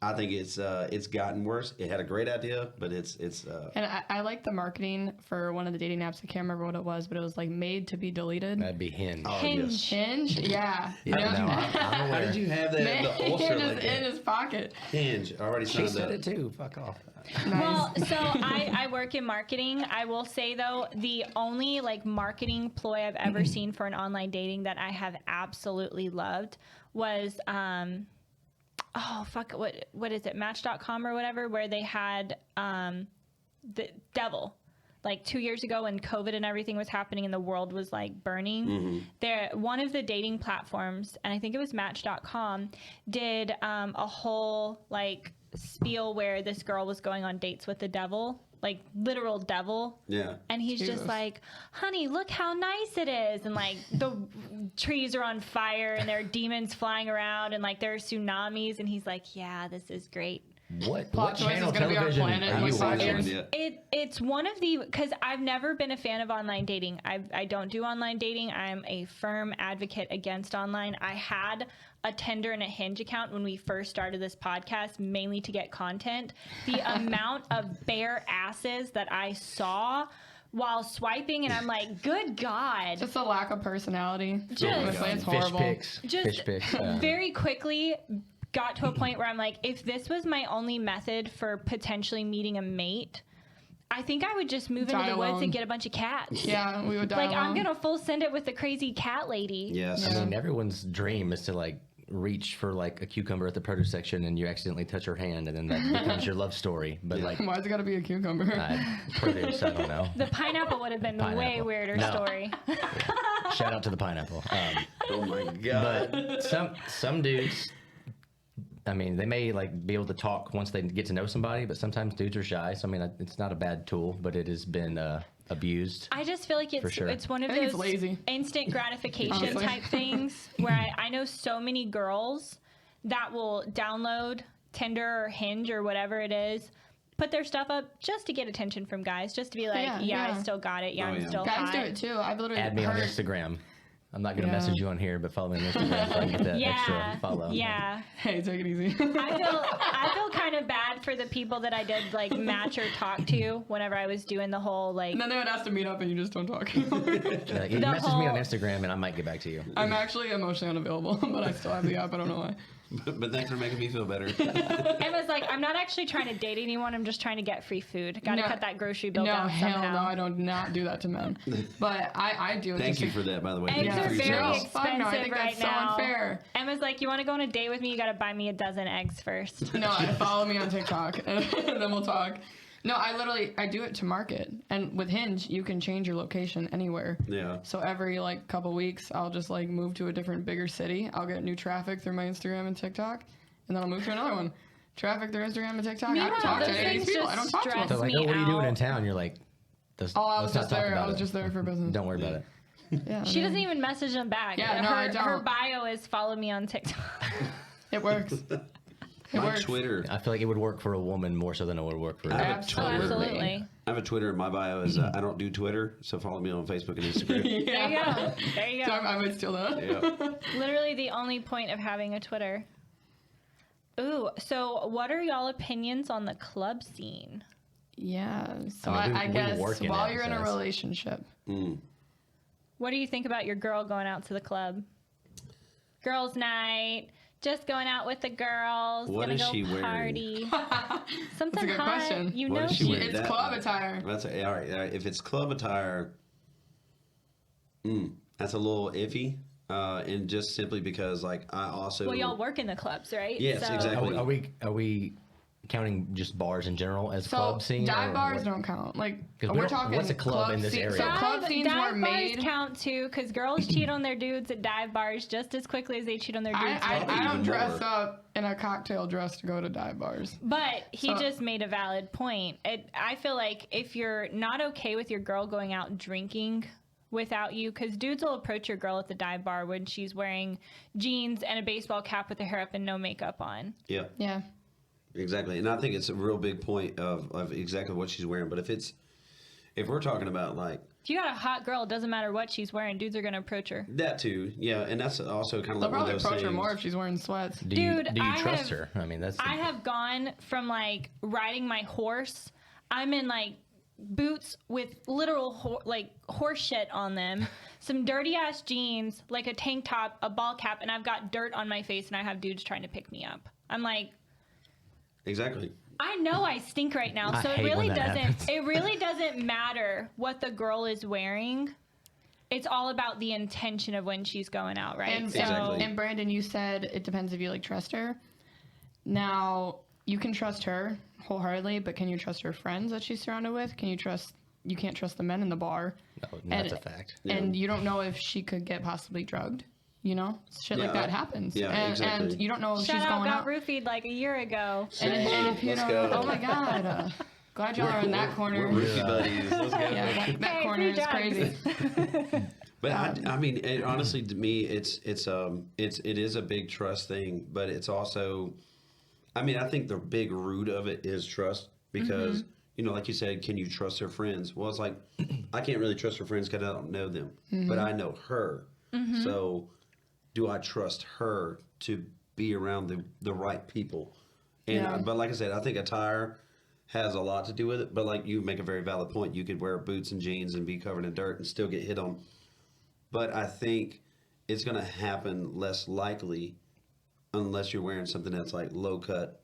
I think it's gotten worse. It had a great idea, but it's And I like the marketing for one of the dating apps. I can't remember what it was, but it was like made to be deleted. That'd be Hinge. oh, Hinge. yes. Hinge? Yeah. Yeah, no, I'm How aware. did you have that in the ulcer in, like his, in that? his pocket. Hinge already She signed said up. it too. Fuck off. Well, so I work in marketing. I will say though, the only like marketing ploy I've ever seen for an online dating that I have absolutely loved was what is it, Match.com or whatever, where they had the devil. Like 2 years ago when COVID and everything was happening and the world was like burning, one of the dating platforms, and I think it was Match.com, did a whole like spiel where this girl was going on dates with the devil, like literal devil. Yeah. And he's Jesus. just like, honey, look how nice it is. And like the trees are on fire and there are demons flying around and like there are tsunamis. And he's like, yeah, this is great. What Plot twist channel is gonna be our television planet are in you like 5 watching? years. Yeah. It's one of the, because I've never been a fan of online dating. I don't do online dating. I'm a firm advocate against online. I had a Tinder and a Hinge account when we first started this podcast, mainly to get content. The amount of bare asses that I saw while swiping, and I'm like, good God. Just a lack of personality. Just- Honestly, it's horrible. Just Fish pics. very quickly got to a point where I'm like, if this was my only method for potentially meeting a mate, I think I would just move Die into the woods alone. and get a bunch of cats. Yeah, we would die Like, I'm alone. going to full send it with the crazy cat lady. Yes. Yeah. I mean, everyone's dream is to like reach for like a cucumber at the produce section and you accidentally touch her hand and then that becomes your love story. But like Why's it got to be a cucumber? produce, I don't know. The pineapple would have been a way Pineapple. weirder No. story. Shout out to the pineapple. Oh my God. But some dudes, I mean, they may like be able to talk once they get to know somebody, but sometimes dudes are shy. So I mean, it's not a bad tool, but it has been abused. I just feel like it's sure. it's one of I think those it's lazy. instant gratification Honestly. type things where I know so many girls that will download Tinder or Hinge or whatever it is, put their stuff up just to get attention from guys, just to be like, yeah, I still got it. Yeah, Oh, I'm yeah. still Guys hot. do it too. I've literally Add me on heard. Instagram. I'm not going to Yeah. message you on here, but follow me on Instagram so I can get that Yeah, extra follow. yeah. Hey, take it easy. I feel kind of bad for the people that I did like match or talk to whenever I was doing the whole like. And then they would ask to meet up and you just don't talk. You message me on whole- Instagram and I might get back to you. I'm actually emotionally unavailable, but I still have the app. I don't know why. But thanks for making me feel better. Emma's like, I'm not actually trying to date anyone. I'm just trying to get free food. Got to No. cut that grocery bill No, down hell somehow. no, I don't not do that to men. But I do it. Thank just you to- for that, by the way. Eggs Thank you are for your very service. No, fuck no, I expensive think right that's so now. unfair. Emma's like, you want to go on a date with me? You got to buy me a dozen eggs first. No, follow me on TikTok and then we'll talk. No, I do it to market. And with Hinge, you can change your location anywhere. Yeah. So every like couple weeks, I'll just like move to a different bigger city. I'll get new traffic through my Instagram and TikTok, and then I'll move to another one. Traffic through Instagram and TikTok. I Meanwhile, don't talk to those any of things these people. just I don't talk to stress them. So like, me oh, what are you doing out. in town? You're like, Oh, I was let's not just talk there. about I was it. just there for business. Don't worry about it. Yeah, She no. doesn't even message them back. Yeah, no, I her don't. bio is follow me on TikTok. It works. It My works. Twitter. I feel like it would work for a woman more so than it would work for I a have a Absolutely. Twitter. Absolutely. I have a Twitter. My bio is I don't do Twitter, so follow me on Facebook and Instagram. There you go. There you So go. I might steal that. Yeah. Literally the only point of having a Twitter. Ooh, so what are y'all opinions on the club scene? Yeah. So I mean, I we guess work in while it, you're in so a it's- relationship, What do you think about your girl going out to the club? Girls' night, just going out with the girls, What gonna is go she wearing? party. Something That's a good hot. question. You What know is she she wearing? it's That- club attire. That's all right. If it's club attire, that's a little iffy, and just simply because like I also. Well, y'all work in the clubs, right? Yes, exactly. Are we counting just bars in general as So club scene? dive or bars what? don't count. Like 'Cause we we're don't- talking. what's a club in this scene- area? So club scenes dive were bars made. count too, because girls cheat on their dudes at dive bars just as quickly as they cheat on their dudes. I Probably don't even dress more. up in a cocktail dress to go to dive bars. But he So- just made a valid point. I feel like if you're not okay with your girl going out drinking without you, because dudes will approach your girl at the dive bar when she's wearing jeans and a baseball cap with her hair up and no makeup on. Yeah, Yeah. exactly. And I think it's a real big point of exactly what she's wearing. But if we're talking about like If you got a hot girl, it doesn't matter what she's wearing, dudes are going to approach her. that too, yeah, and that's also kind of They'll like one of probably those approach her things. more if she's wearing sweats. Do you, Dude, do you I trust have- her? I mean, that's. I have gone from like riding my horse. I'm in like boots with literal like horse shit on them, some dirty ass jeans, like a tank top, a ball cap, and I've got dirt on my face, and I have dudes trying to pick me up. I'm like, Exactly. I know I stink right now, I so it hate really when that doesn't. happens. It really doesn't matter what the girl is wearing. It's all about the intention of when she's going out, right? And, Exactly. and Brandon, you said it depends if you like trust her. Now you can trust her wholeheartedly, but can you trust her friends that she's surrounded with? Can you trust? You can't trust the men in the bar. No, that's a fact. And you don't know if she could get possibly drugged. You know, shit like Yeah, that happens. yeah, and, exactly. and you don't know if Shout she's out, going got out. roofied like a year ago. And if you Let's know, go. oh my god, glad y'all are in that corner. We're rookie buddies. Let's go. Yeah, that Hey, corner free is drugs. crazy. But I mean, honestly, to me, it is a big trust thing, but it's also, I mean, I think the big root of it is trust because you know, like you said, can you trust her friends? Well, it's like I can't really trust her friends because I don't know them, but I know her. So, do I trust her to be around the right people? And Yeah. but like I said, I think attire has a lot to do with it. But like you make a very valid point. You could wear boots and jeans and be covered in dirt and still get hit on. But I think it's going to happen less likely unless you're wearing something that's like low cut,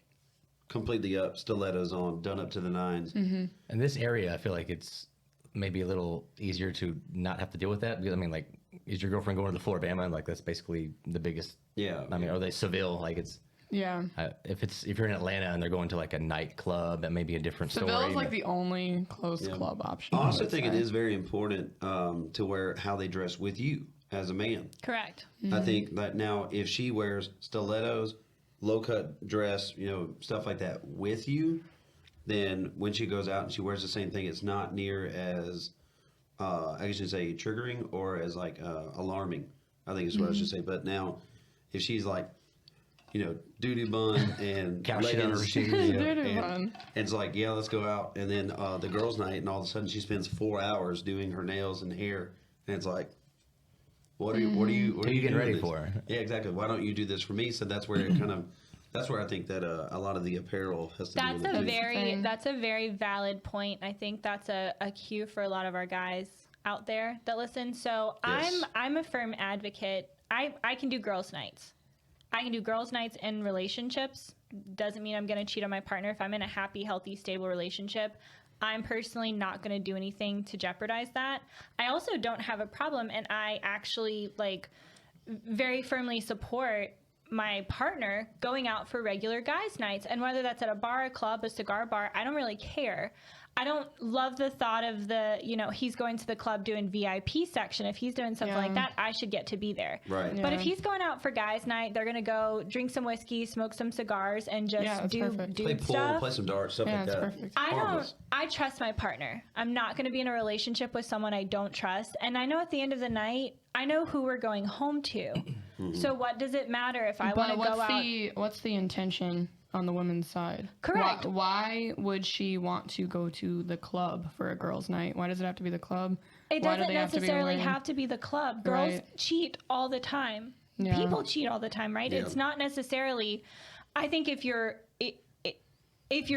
completely up, stilettos on, done up to the nines. Mm-hmm. In this area, I feel like it's maybe a little easier to not have to deal with that. Because, I mean, like, is your girlfriend going to the Floribama? Like, that's basically the biggest. Yeah. I mean, are they Seville? Like, it's. Yeah. If you're in Atlanta and they're going to like a nightclub, that may be a different story. Seville's like the only close club option. I also think it is very important to wear how they dress with you as a man. Correct. I think that now if she wears stilettos, low cut dress, stuff like that with you, then when she goes out and she wears the same thing, it's not near as I should say triggering or as like alarming. I think is what I should say. But now if she's like doo-doo bun and Cow shit on her leggings, shoes. Doo-doo bun. and it's like, yeah, let's go out. And then the girls' night, and all of a sudden she spends 4 hours doing her nails and hair, and it's like, what are you getting doing ready this? for? Yeah, exactly. Why don't you do this for me? So that's where it that's where I think that a lot of the apparel has to do with it too. That's a very valid point. I think that's a cue for a lot of our guys out there that listen. So Yes. I'm a firm advocate. I can do girls' nights. I can do girls' nights in relationships. Doesn't mean I'm going to cheat on my partner. If I'm in a happy, healthy, stable relationship, I'm personally not going to do anything to jeopardize that. I also don't have a problem, and I actually very firmly support my partner going out for regular guys' nights. And whether that's at a bar, a club, a cigar bar, I don't really care. I don't love the thought of he's going to the club doing VIP section. If he's doing something like that, I should get to be there. Right. But if he's going out for guys' night, they're going to go drink some whiskey, smoke some cigars, and just do perfect. Play dude pool, stuff. play some darts, stuff like it's that. perfect. I trust my partner. I'm not going to be in a relationship with someone I don't trust. And I know at the end of the night, I know who we're going home to. So what does it matter if I want to go out? What's the intention on the women's side? Correct. Why would she want to go to the club for a girls' night? Why does it have to be the club? It Why do doesn't they necessarily wearing- have to be the club. Girls Right. cheat all the time. Yeah. People cheat all the time, right? Yeah. It's not necessarily. I think if you're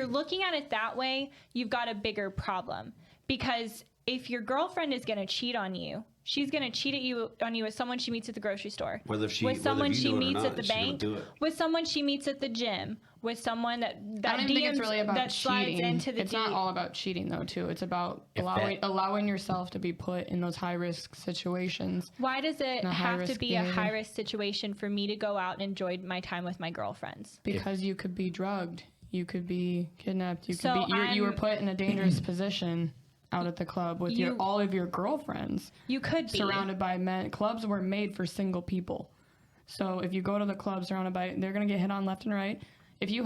looking at it that way, you've got a bigger problem. Because if your girlfriend is going to cheat on you, she's going to cheat on you with someone she meets at the grocery store, with someone she meets at the bank, with someone she meets at the gym, with someone that I don't think it's really about that slides cheating. into the It's deep. not all about cheating, though, too. It's about allowing yourself to be put in those high-risk situations. Why does it In a have to high-risk be a behavior. high-risk situation for me to go out and enjoy my time with my girlfriends? Because you could be drugged. You could be kidnapped. You could So you were put in a dangerous position out at the club with all of your girlfriends. You could be. Surrounded by men. Clubs were made for single people. So if you go to the club surrounded by, they're going to get hit on left and right. If you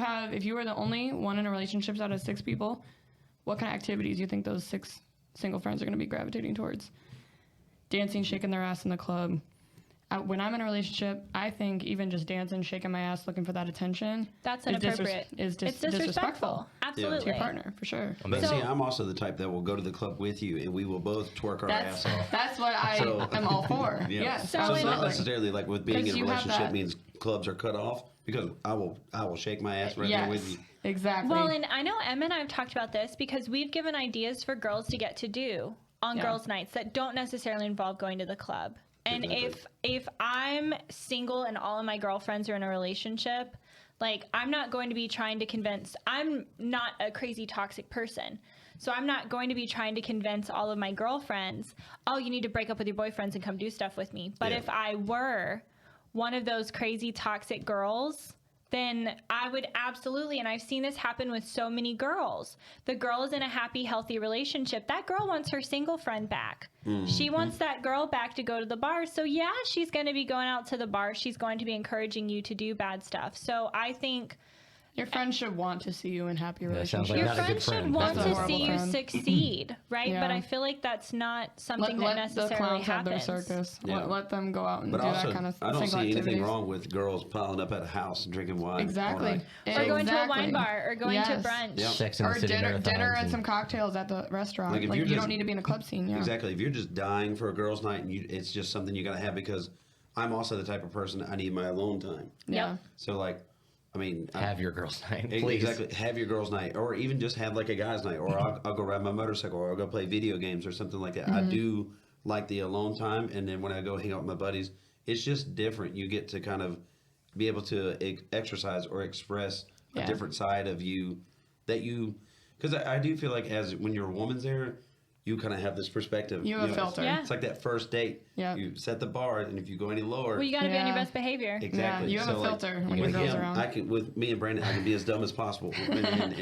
were the only one in a relationship out of 6 people, what kind of activities do you think those 6 single friends are going to be gravitating towards? Dancing, shaking their ass in the club. When I'm in a relationship, I think even just dancing, shaking my ass, looking for that attention, That's inappropriate. It's disrespectful. disrespectful Absolutely. to your partner, for sure. But see, I'm also the type that will go to the club with you, and we will both twerk our ass off. That's what I am all for. Yeah. Yes, So it's not absolutely. necessarily like with being 'Cause in a you have relationship that- means clubs are cut off, because I will shake my ass right there with you. Exactly. Well, and I know Emma and I have talked about this because we've given ideas for girls to get to do on girls' nights that don't necessarily involve going to the club. And if I'm single and all of my girlfriends are in a relationship, I'm not going to be trying to convince. I'm not a crazy toxic person. So I'm not going to be trying to convince all of my girlfriends, oh, you need to break up with your boyfriends and come do stuff with me. But if I were one of those crazy toxic girls, then I would absolutely, and I've seen this happen with so many girls. The girl is in a happy, healthy relationship. That girl wants her single friend back. She wants that girl back to go to the bar. So yeah, she's going to be going out to the bar. She's going to be encouraging you to do bad stuff. So I think your friends should want to see you in happy That sounds relationships. like your not a good friends should friend. want That's a to horrible see you friend. succeed, right? Yeah. But I feel like that's not something let that the necessarily clowns have their happens. circus. Yeah. Let them go out and But do also, that kind of I don't see single anything activities. wrong with girls piling up at a house and drinking wine. all Exactly. night. Or going to a Exactly. wine bar or going to Yes. brunch. Yep. Sex in the Or City dinner marathons and some cocktails at the restaurant. Like, if Like, you're you just- don't need to be in a club scene. Yeah. Exactly. If you're just dying for a girls' night, and it's just something you got to have, because I'm also the type of person I need my alone time. Yeah. Yep. So I mean, Have your girls' night, please. exactly. Have your girls' night, or even just have like a guy's night, or I'll go ride my motorcycle, or I'll go play video games or something like that. I do like the alone time, and then when I go hang out with my buddies, it's just different. You get to kind of be able to exercise or express a different side of you that you, because I do feel like as when your woman's there, you kind of have this perspective. You have a filter. It's like that first date. Yeah. You set the bar, and if you go any lower, Well, you got to be on your best behavior. exactly. Yeah, you have a filter when your with girls him, around. I can, with me and Brandon, I can be as dumb as possible, and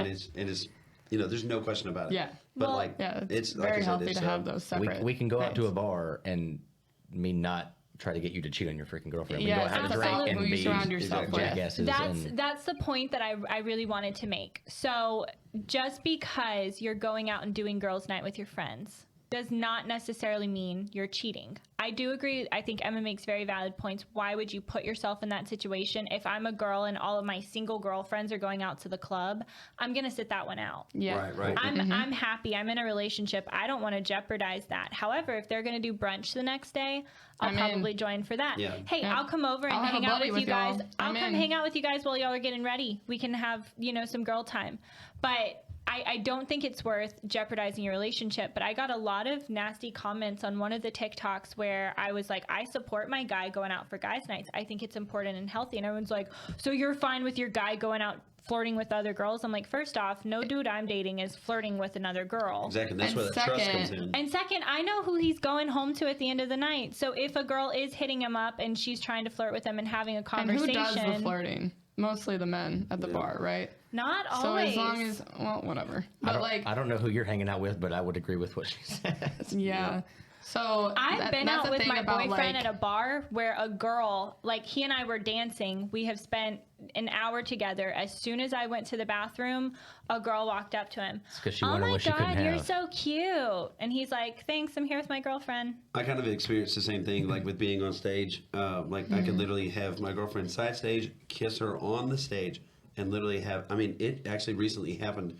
it's there's no question about it. Yeah. But Well, like, It's like I very said, healthy it's, to have those separate. We can go out to a nights. bar and me not try to get you to cheat on your freaking girlfriend. We Yeah, go have a absolutely. drink Who and you be surround yourself with. jackasses. That's the point that I really wanted to make. So just because you're going out and doing girls' night with your friends does not necessarily mean you're cheating. I do agree. I think Emma makes very valid points. Why would you put yourself in that situation? If I'm a girl and all of my single girlfriends are going out to the club, I'm going to sit that one out. Yeah. Right. I'm happy. I'm in a relationship. I don't want to jeopardize that. However, if they're going to do brunch the next day, I'll I'm probably in. join for that. Yeah. Hey, Yeah. I'll come over and I'll have hang a out buddy with you with y'all. guys. I'll I'm come in. hang out with you guys while y'all are getting ready. We can have, some girl time. But I don't think it's worth jeopardizing your relationship. But I got a lot of nasty comments on one of the TikToks where I was like, I support my guy going out for guys' nights. I think it's important and healthy. And everyone's like, so you're fine with your guy going out flirting with other girls? I'm like, first off, no dude I'm dating is flirting with another girl. Exactly. And that's And where the trust second- comes in. And second, I know who he's going home to at the end of the night. So if a girl is hitting him up and she's trying to flirt with him and having a And conversation, who does the flirting? Mostly the men at the bar, right? not So always. as long as, well, whatever. I But don't, like, I don't know who you're hanging out with, but I would agree with what she says. yeah. So I've been that's out the with thing my about, boyfriend like, at a bar where a girl, like he and I were dancing. We have spent an hour together. As soon as I went to the bathroom, a girl walked up to him. It's 'cause she Oh wanted my what she couldn't God, you're have." so cute. And he's like, thanks, I'm here with my girlfriend. I kind of experienced the same thing, like with being on stage. Like I could literally have my girlfriend side stage, kiss her on the stage, and literally have. I mean, it actually recently happened,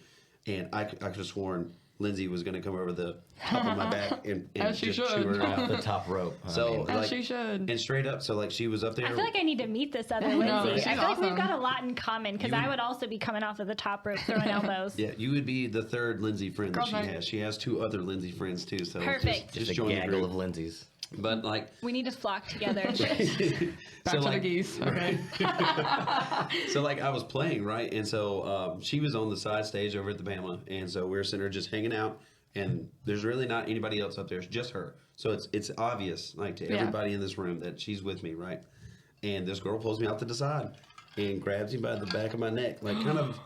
and I could have sworn Lindsay was going to come over the top of my back and As she just chew should. her out. The top rope. I So mean, As like, she should. and straight up, so like she was up there. I feel like I need to meet this other know, Lindsay. she's I feel like we've awesome. got a lot in common because I would also be coming off of the top rope throwing elbows. Yeah, you would be the third Lindsay friend that she Girlfriend. has. She has two other Lindsay friends too. So Perfect. just just a join the gaggle group. of Lindsays. But like, We need to flock together. Back so to like, the geese. Okay. so like I was playing, right? And so she was on the side stage over at the Bama, and so we were sitting there just hanging out, and there's really not anybody else up there. It's just her. So it's obvious, like to Yeah. everybody in this room, that she's with me, right? And this girl pulls me out to the side and grabs me by the back of my neck, like kind of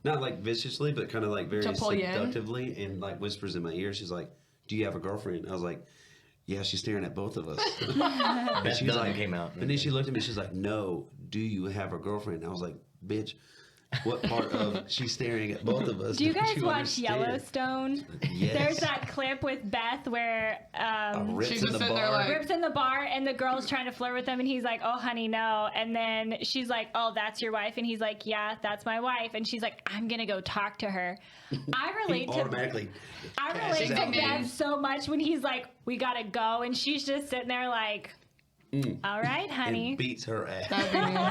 not like viciously, but kind of like very To pull you in? seductively, and like whispers in my ear. She's like, "Do you have a girlfriend?" I was like, "Yeah." She's staring at both of us. And she was Done like, came out. And then she looked at me. She's like, "No, do you have a girlfriend?" I was like, "Bitch, what part of she's staring at both of us?" Do you don't guys watch understand?" Yellowstone? Yes. There's that clip with Beth where Rips She's in just the sitting there bar. like- Rip's in the bar and the girl's trying to flirt with him and he's like, oh honey, no. And then she's like, oh, that's your wife? And he's like, yeah, that's my wife. And she's like, I'm gonna go talk to her. I relate to automatically. I passes relate out. to Beth so much when he's like, we gotta go, and she's just sitting there like, all right, honey. And beats her ass. That'd be me.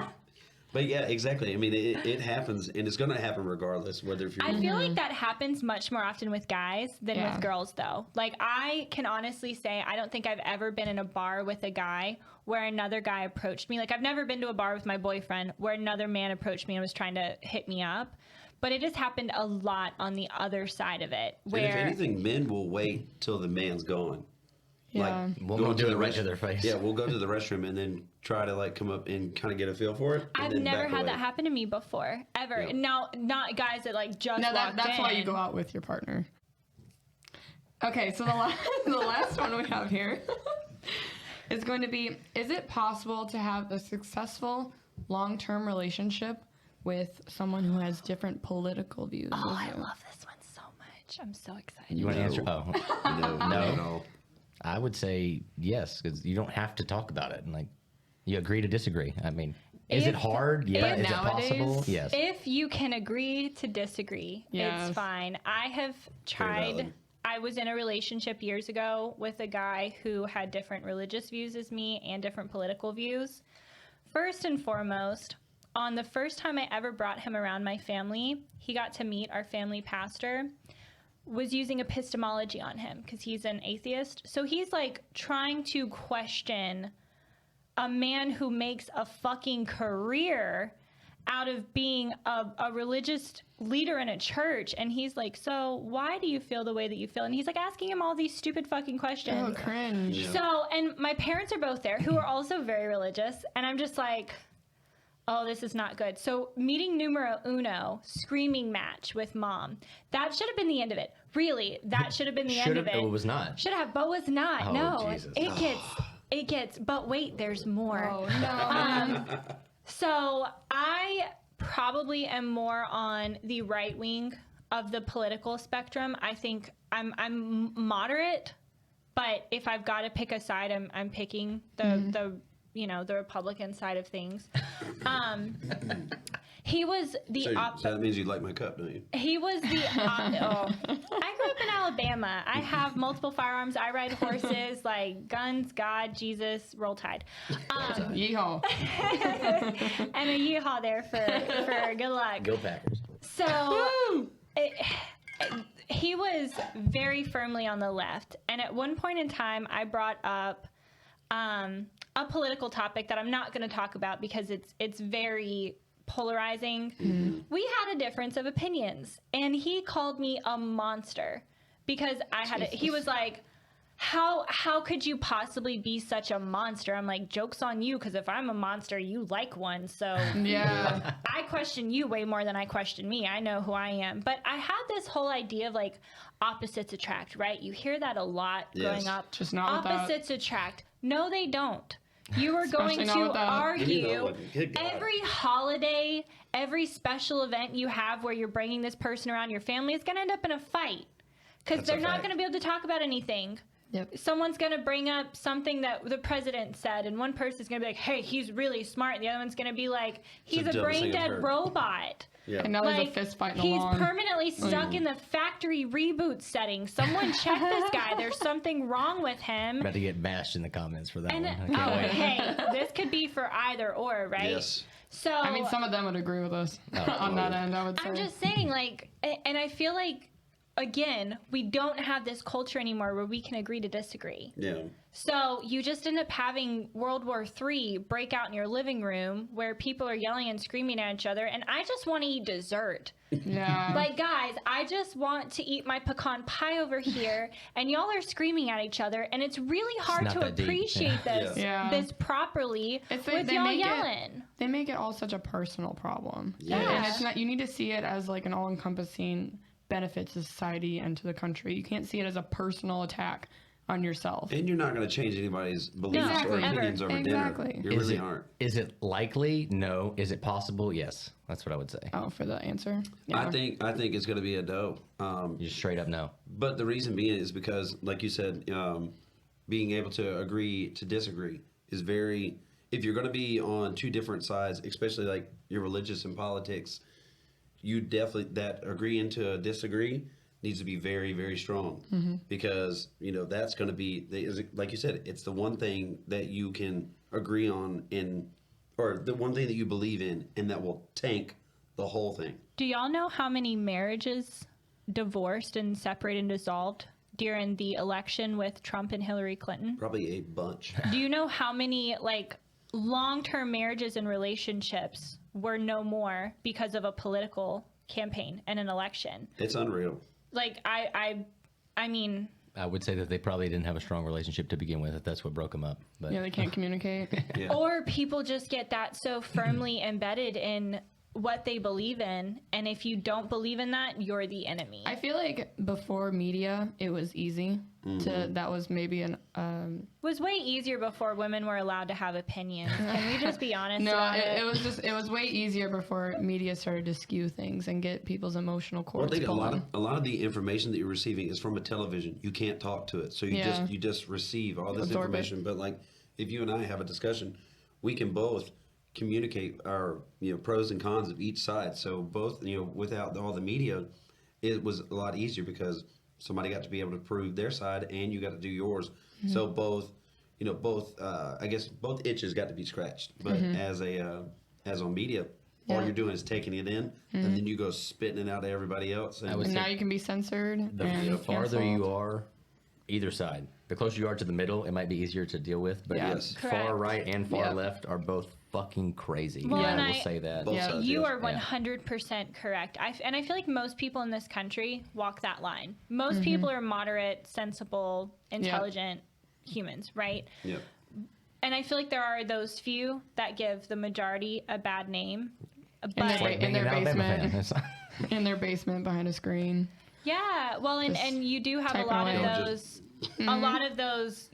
But yeah, exactly. I mean, it happens, and it's going to happen regardless, whether if you're. I feel like that happens much more often with guys than Yeah. with girls, though. Like, I can honestly say I don't think I've ever been in a bar with a guy where another guy approached me. Like, I've never been to a bar with my boyfriend where another man approached me and was trying to hit me up. But it has happened a lot on the other side of it. And Where if anything, men will wait till the man's gone. Yeah. We'll go go to do the it right rest- to their face. Yeah, we'll go to the restroom and then try to like come up and kind of get a feel for it. and I've then never back had away. that happen to me before, ever. Yeah. Now, not guys that like just No, walked that's in. why you go out with your partner. Okay, so the last one we have here is going to be, is it possible to have a successful long-term relationship with someone who has different political views? Oh, as I you? love this one so much. I'm so excited. You want to answer? Oh, No, not at all. I would say yes, because you don't have to talk about it. And like, you agree to disagree. I mean, is it If- hard? Yeah. if Is it nowadays- possible? Yes. If you can agree to disagree, Yes. it's fine. I have tried. valid. I was in a relationship years ago with a guy who had different religious views as me and different political views. First and foremost, on the first time I ever brought him around my family, he got to meet our family pastor, was using epistemology on him because he's an atheist. So he's like trying to question a man who makes a fucking career out of being a religious leader in a church. And he's like, so why do you feel the way that you feel? And he's like asking him all these stupid fucking questions. Oh, cringe. Yeah. So, and my parents are both there who are also very religious. And I'm just like, oh, this is not good. So meeting numero uno, screaming match with mom. That should have been the end of it. Really, that should have been the end of it. It was not. Should have, but was not. Oh, No, Jesus. it gets, but wait, there's more. Oh, no. So I probably am more on the right wing of the political spectrum. I think I'm moderate, but if I've got to pick a side, I'm picking the Republican side of things. He was the So that means you like my cup, don't you? He was the I grew up in Alabama. I have multiple firearms. I ride horses, like guns, God, Jesus, roll tide. Yeehaw. And a yeehaw there for good luck. Go Packers. So he was very firmly on the left. And at one point in time, I brought up a political topic that I'm not going to talk about because it's very polarizing. We had a difference of opinions, and he called me a monster because he was like, how could you possibly be such a monster? I'm like, joke's on you, because if I'm a monster, you like one. So Yeah. I question you way more than I question me. I know who I am. But I had this whole idea of like opposites attract, right? You hear that a lot growing up. Just not with that. Opposites attract. No, they don't. You are going Especially not to with that. argue Good God. every holiday, every special event you have where you're bringing this person around your family is going to end up in a fight because That's a they're not fact. going to be able to talk about anything. Yep. Someone's going to bring up something that the president said, and one person's going to be like, hey, he's really smart. And the other one's going to be like, he's the a dumbest brain thing I've dead heard. robot. Yeah. And now there's Like, a fist fight in the he's lawn. permanently stuck in the factory reboot setting. Someone check this guy. There's something wrong with him. About to get bashed in the comments for that And one. I can't wait. hey, this could be for either or, right? Yes. So I mean, some of them would agree with us on that end, I would say. I'm just saying, like, and I feel like, again, we don't have this culture anymore where we can agree to disagree. Yeah. So you just end up having World War III break out in your living room where people are yelling and screaming at each other, and I just want to eat dessert. Yeah. Like, guys, I just want to eat my pecan pie over here, and y'all are screaming at each other, and it's really hard not to that deep. appreciate this Yeah. this properly It's with they y'all make yelling. They make it all such a personal problem. Yes. And it's not, you need to see it as like an all-encompassing benefit to society and to the country. You can't see it as a personal attack on yourself. And you're not going to change anybody's beliefs Exactly. or opinions Ever. over Exactly. dinner. You Is really it, aren't. Is it likely? No. Is it possible? Yes. That's what I would say. Oh, for the answer? Yeah. I think it's going to be a no. Just straight up no. But the reason being is because, like you said, being able to agree to disagree is very. If you're going to be on two different sides, especially like your religious and politics, you definitely that agreeing to disagree needs to be very, very strong because that's going to be like you said, it's the one thing that you can agree on or the one thing that you believe in, and that will tank the whole thing. Do y'all know how many marriages divorced and separated and dissolved during the election with Trump and Hillary Clinton? Probably a bunch. Do you know how many like long-term marriages and relationships were no more because of a political campaign and an election? It's unreal. Like I mean, I would say that they probably didn't have a strong relationship to begin with, if that's what broke them up. But Yeah, they can't communicate. Yeah. or people just get that so firmly embedded in what they believe in, and if you don't believe in that, you're the enemy. I feel like before media, it was easy to, that was maybe an, It was way easier before women were allowed to have opinions. Can we just be honest no, about it was way easier before media started to skew things and get people's emotional Well, I cords think pulling. a lot of the information that you're receiving is from a television. You can't talk to it, so you Yeah. you just receive all this Absorb it. information. But like, if you and I have a discussion, we can both communicate our pros and cons of each side. So both without all the media, it was a lot easier because somebody got to be able to prove their side and you got to do yours. Mm-hmm. So both I guess both itches got to be scratched. But Mm-hmm. as on media, all you're doing is taking it in, and then you go spitting it out to everybody else. And And now you can be censored. The and farther you canceled. are, either side, the closer you are to the middle, it might be easier to deal with. But Yes. far Correct. right and far Yep. left are both fucking crazy. Well, and I will I- say that. Both Yeah. sides, You yes. are 100% correct. And I feel like most people in this country walk that line. Most people are moderate, sensible, intelligent humans, right? Yep. And I feel like there are those few that give the majority a bad name. In But their, in their Being an Alabama basement. fan. In their basement behind a screen. yeah, well, and you do have a typing lot away. of those. A lot of those,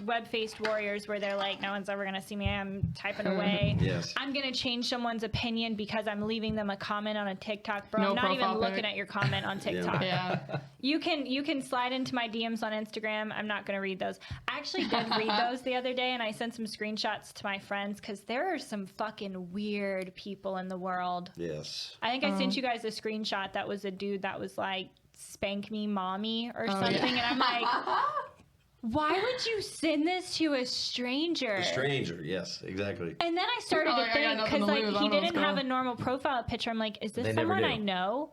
web-faced warriors where they're like, no one's ever going to see me. I'm typing away. Yes. I'm going to change someone's opinion because I'm leaving them a comment on a TikTok. Bro, No I'm not even profile looking pic. at your comment on TikTok. Yeah. You can slide into my DMs on Instagram. I'm not going to read those. I actually did read those the other day, and I sent some screenshots to my friends because there are some fucking weird people in the world. Yes. I think I sent you guys a screenshot that was a dude that was like, spank me mommy or something, and I'm like, why would you send this to a stranger? A stranger. Yes, exactly. And then I started Oh, to I got think, nothing because to like lose. he I'm gonna didn't go. have a normal profile picture. I'm like, is this They never someone do. I know?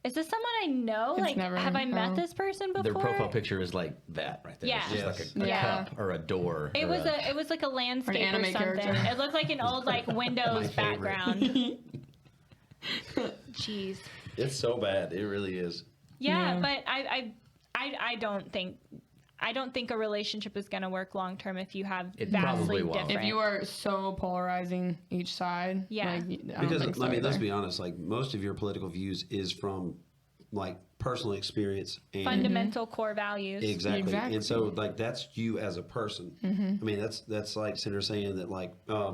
Is this someone I know? It's Like, never- have I met no. this person before? Their profile picture is like that right there. Yeah. It's just Yes. like a Yeah. cup or a door. It or was it was like a landscape or, anime something. character. It looked like an old like Windows favorite. background. Jeez. It's so bad. It really is. Yeah, Yeah. but I don't think a relationship is going to work long term if you have It vastly probably won't. different. If you are so polarizing each side, Yeah. like, I don't Because think so let's either. be honest. Like most of your political views is from like personal experience and fundamental core values. Exactly. Exactly. And so like that's you as a person. I mean that's like Senator saying that like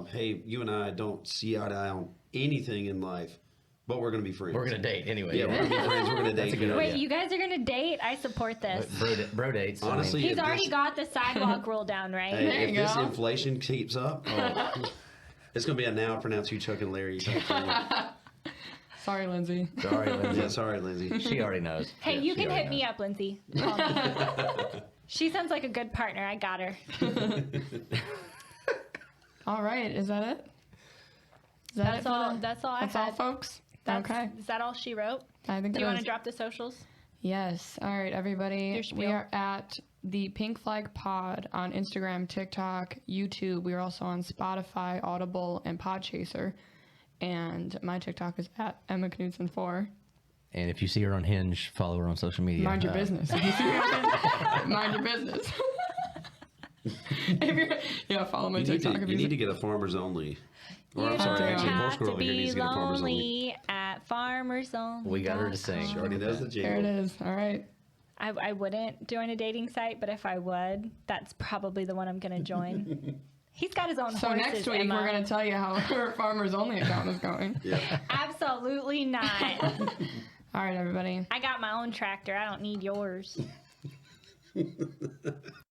hey, you and I don't see eye to eye on anything in life, but we're gonna be friends. We're gonna date anyway. yeah, we're gonna be friends. We're gonna That's date. a good Wait, idea. you guys are going to date? I support this. Bro dates. I mean, Honestly, He's if already this- got the sidewalk rule down, right? Hey, There if you this go. inflation keeps up, it's gonna be a now pronounce you Chuck and Larry type thing. Sorry, Lindsay. sorry, Lindsay. Yeah, sorry, Lindsay. She already knows. Hey, Yeah, you she can already hit me knows. up, Lindsay. Call me. She sounds like a good partner. I got her. All right, is that it? Is that That's it for all. the- That's all I That's had. all, folks. That's- Okay, Is that all she wrote? I think Do it you want is. to drop the socials? Yes. All right, everybody. Your spiel. We are at the Pink Flag Pod on Instagram, TikTok, YouTube. We are also on Spotify, Audible, and Podchaser. And my TikTok is at Emma Knutson 4. And if you see her on Hinge, follow her on social media. Mind your business. If you see me on- Mind your business. Follow my You need, TikTok. to, if you see- need to get a farmer's only. Or You I'm sorry, don't actually, Horse have Girl to over here be needs to get a farmer's only. lonely at Farmers Only. We got her to sing. She already knows the jingle. There it is. All right. I wouldn't join a dating site, but if I would, that's probably the one I'm going to join. He's got his own So horses, next week, Emma. we're going to tell you how our Farmers Only account is going. Yeah. Absolutely not. All right, everybody. I got my own tractor. I don't need yours.